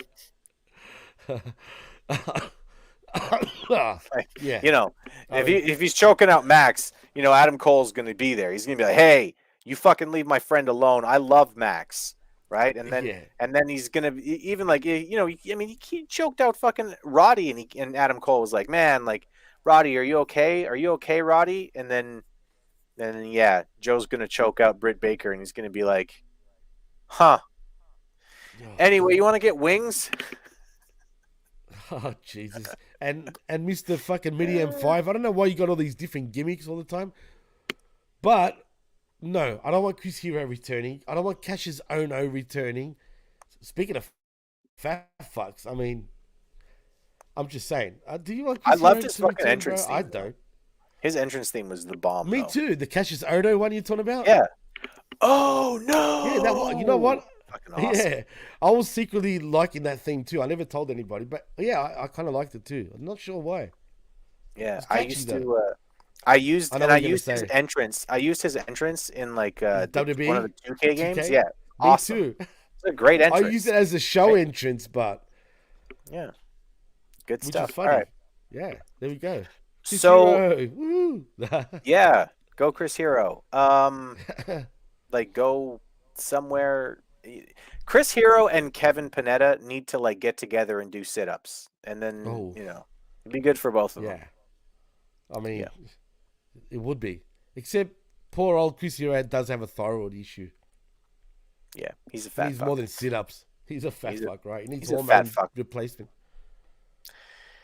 Yeah. You know, if he's choking out Max, you know, Adam Cole's going to be there. He's going to be like, "Hey, you fucking leave my friend alone. I love Max." Right? And then he's going to even like, you know, I mean, he choked out fucking Roddy, and Adam Cole was like, "Man, like, Roddy, are you okay? Are you okay, Roddy?" And then Joe's going to choke out Britt Baker, and he's going to be like, "Huh. Anyway, you want to get wings?" Oh Jesus! And Mr. fucking Midi M5. I don't know why you got all these different gimmicks all the time, but no, I don't want Chris Hero returning. I don't want Cassius Ono returning. Speaking of fat fucks, I mean, I'm just saying. Do you want? Chris I loved Hero his to fucking return, entrance bro? theme. I don't. His entrance theme was the bomb. Me though. too. The Cassius Ono one you're talking about? Yeah. Oh no! Yeah, that one. You know what? Fucking awesome. Yeah, I was secretly liking that theme too. I never told anybody, but yeah, I kind of liked it too. I'm not sure why. Yeah, It's catchy, I used his say. entrance. I used his entrance in like WWE? one of the 2K games. 2K? Yeah, Me awesome. too. It's a great entrance. I used it as a show entrance, but Yeah, good which stuff. is funny. All right. Yeah, there we go. Chris So Hero. Woo. yeah, go Chris Hero. Like go somewhere Chris Hero and Kevin Panetta need to like get together and do sit-ups, and then it'd be good for both of them. I mean, it would be. Except poor old Chris Hero does have a thyroid issue. Yeah, he's a fat. He's fuck. more than sit-ups. He's a fat fuck, right? He needs he's a hormone fat fuck. replacement.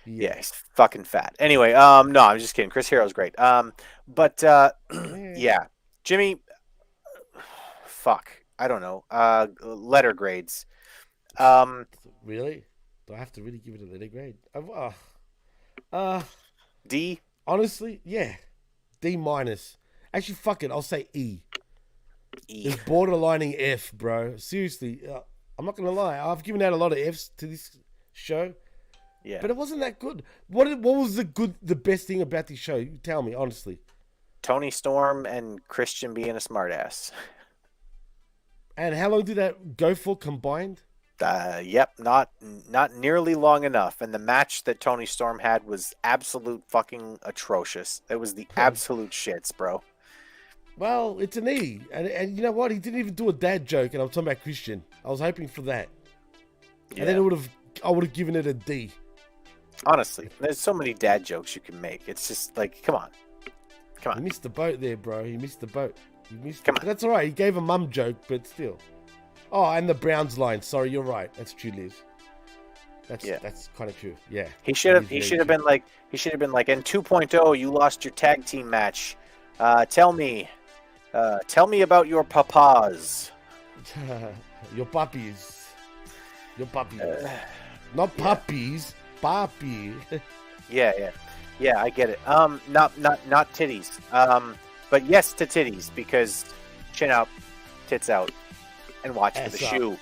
Yeah, he's fucking fat. Anyway, no, I'm just kidding. Chris Hero's great. But yeah, Jimmy, fuck, I don't know. Letter grades. Really? Do I have to really give it a letter grade? D. Honestly, yeah, D minus. Actually, fuck it, I'll say E. E. It's borderlining F, bro. Seriously, I'm not gonna lie. I've given out a lot of Fs to this show. Yeah, but it wasn't that good. What was the best thing about this show? You tell me, honestly. Tony Storm and Christian being a smartass. And how long did that go for combined? Yep, not nearly long enough. And the match that Tony Storm had was absolute fucking atrocious. It was the absolute shits, bro. Well, it's an E. And you know what? He didn't even do a dad joke, and I'm talking about Christian. I was hoping for that. Yeah. And then I would have given it a D. Honestly, there's so many dad jokes you can make. It's just like, come on. You missed the boat there, bro. You missed the boat. Come on. That's all right. He gave a mum joke, but still. Oh, and the Browns line. Sorry, you're right. That's true, Liz. That's kind of true. Yeah. He should have been like, in 2.0, you lost your tag team match. Tell me about your papas. Your puppies. Not puppies. Papi. Yeah, I get it. Not titties. But yes to titties, because chin up, tits out, and watch for the shoe.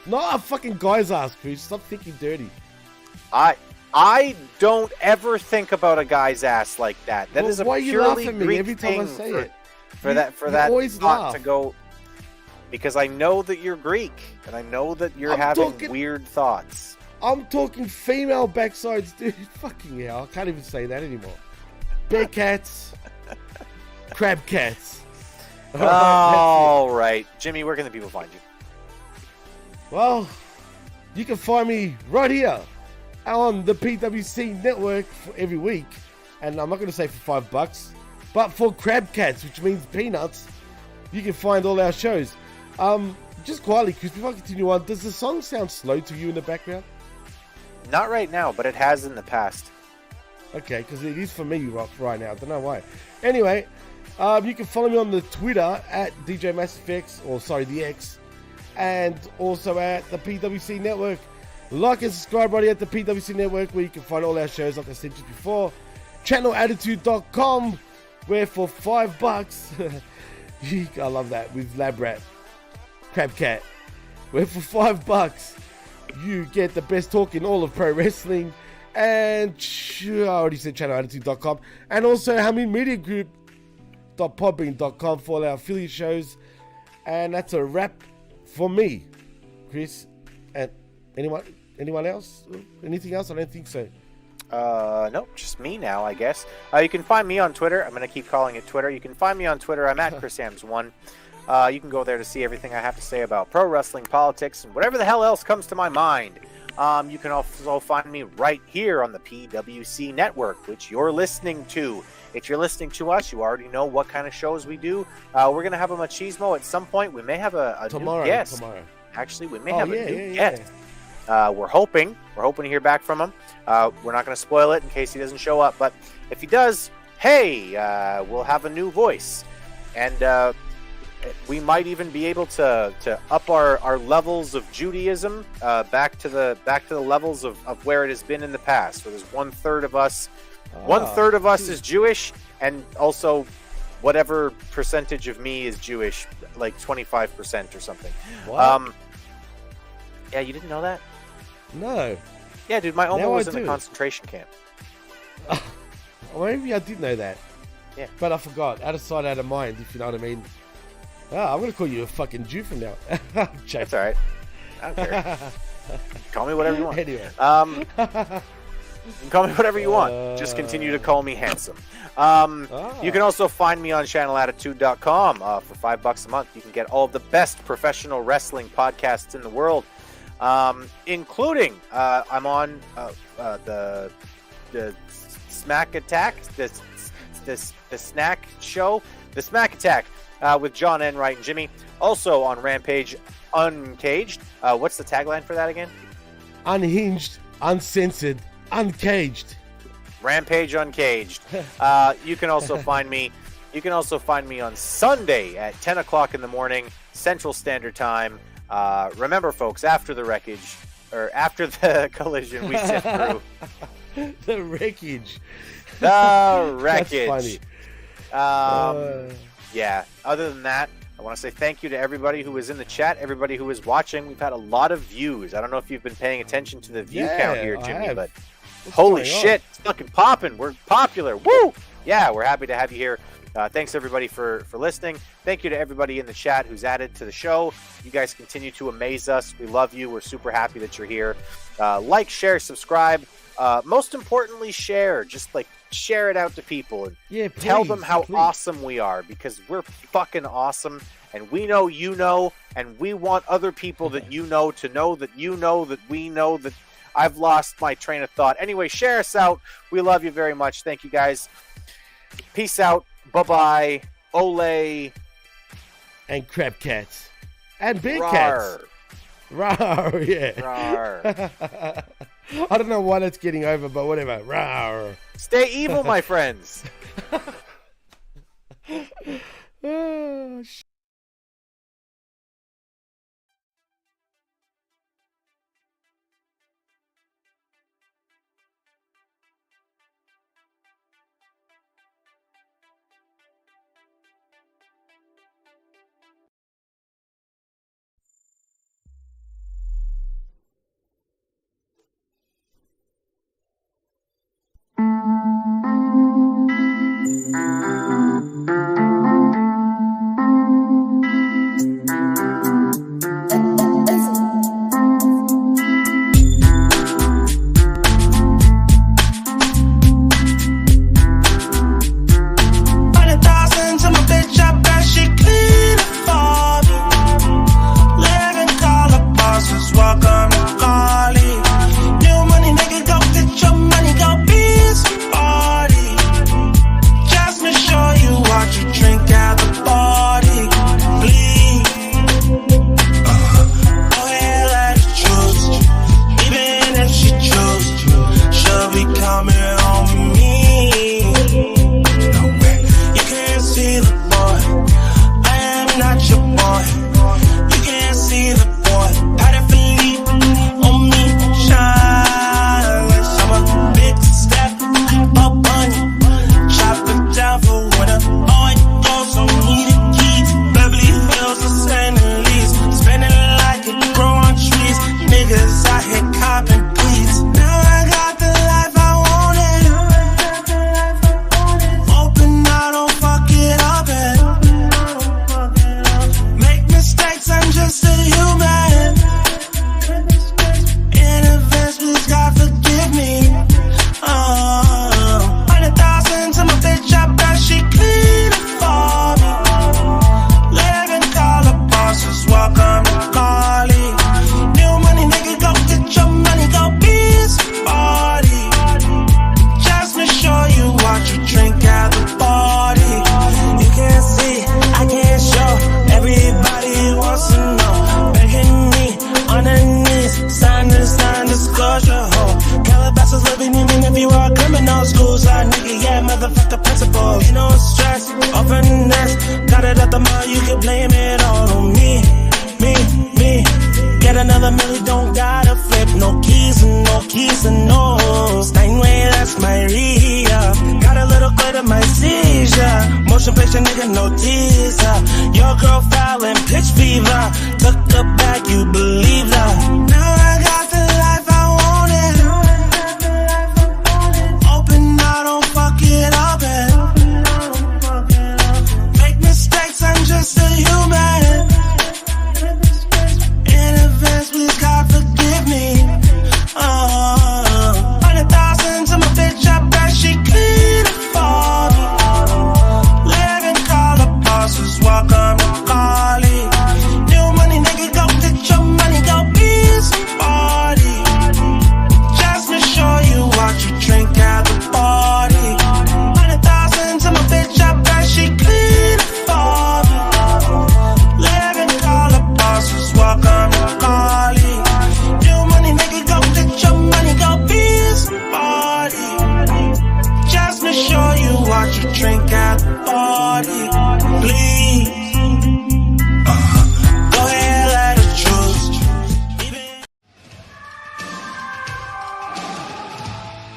Not a fucking guy's ass, Chris. Stop thinking dirty. I don't ever think about a guy's ass like that. That is a purely Greek every time I say it. For that thought to go. Because I know that you're Greek, and I know that you're having weird thoughts. I'm talking female backsides, dude. Fucking hell, I can't even say that anymore. Bear cats, crab cats. All right, Jimmy, where can the people find you? Well, you can find me right here on the PWC Network every week, and I'm not going to say for $5, but for crab cats, which means peanuts, you can find all our shows. Just quietly, Chris, before I continue on, does the song sound slow to you in the background? Not right now, but it has in the past. Okay, because it is for me right now. I don't know why. Anyway, you can follow me on the Twitter at DJ MassFX, the X, and also at the PWC Network. Like and subscribe right here at the PWC Network, where you can find all our shows, like I said just before. Channelattitude.com, where for $5, I love that, with Lab Rat. Crab Cat, where for $5 you get the best talk in all of pro wrestling, and I already said channelattitude.com, and also HamidMediaGroup.podbean.com for all our affiliate shows. And that's a wrap for me, Chris. And anyone else? Anything else? I don't think so. Nope, just me now, I guess. You can find me on Twitter. I'm going to keep calling it Twitter. You can find me on Twitter. I'm at Chris Ambs 1. You can go there to see everything I have to say about pro wrestling, politics, and whatever the hell else comes to my mind. You can also find me right here on the PWC Network, which you're listening to. If you're listening to us, you already know what kind of shows we do. We're going to have a machismo at some point. We may have a new guest. Tomorrow. Actually, we may have a new guest. We're hoping to hear back from him. We're not going to spoil it in case he doesn't show up. But if he does, hey, we'll have a new voice. And we might even be able to up our levels of Judaism back to the levels of where it has been in the past. Where there's 1/3 of us, 1/3 of us is Jewish, and also whatever percentage of me is Jewish, like 25% or something. What? Yeah, you didn't know that? No. Yeah, dude, my Oma was in a concentration camp. Well, maybe I did know that. Yeah. But I forgot. Out of sight, out of mind, if you know what I mean. I'm going to call you a fucking Jew from now. That's all right. I don't care. Call me whatever you want. Anyway. You can call me whatever you want. Just continue to call me handsome. You can also find me on channelattitude.com. For $5 a month, you can get all of the best professional wrestling podcasts in the world, including I'm on the Smack Attack, the Snack Show, the Smack Attack with John Enright and Jimmy. Also on Rampage Uncaged. What's the tagline for that again? Unhinged, uncensored, uncaged. Rampage Uncaged. You can also find me. You can also find me on Sunday at 10 o'clock in the morning, Central Standard Time. Remember, folks, after the wreckage, or after the collision, we sit through the wreckage. The wreckage. That's funny. Yeah. Other than that, I want to say thank you to everybody who was in the chat, everybody who was watching. We've had a lot of views. I don't know if you've been paying attention to the view count here, Jimmy, but holy shit, it's fucking popping. We're popular. Woo! Yeah, we're happy to have you here. Thanks, everybody, for listening. Thank you to everybody in the chat who's added to the show. You guys continue to amaze us. We love you. We're super happy that you're here. Like, share, subscribe. Most importantly, share. Just, like, share it out to people. And tell them how awesome we are, because we're fucking awesome. And we know you know, and we want other people that you know to know that you know that we know that. I've lost my train of thought. Anyway, share us out. We love you very much. Thank you, guys. Peace out. Bye-bye. Ole. And crab cats. And big cats. Rawr, yeah. Rawr. I don't know why that's getting over, but whatever. Rawr. Stay evil, my friends. Oh, shit.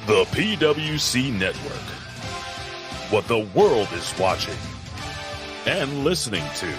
The PWC Network. What the world is watching and listening to.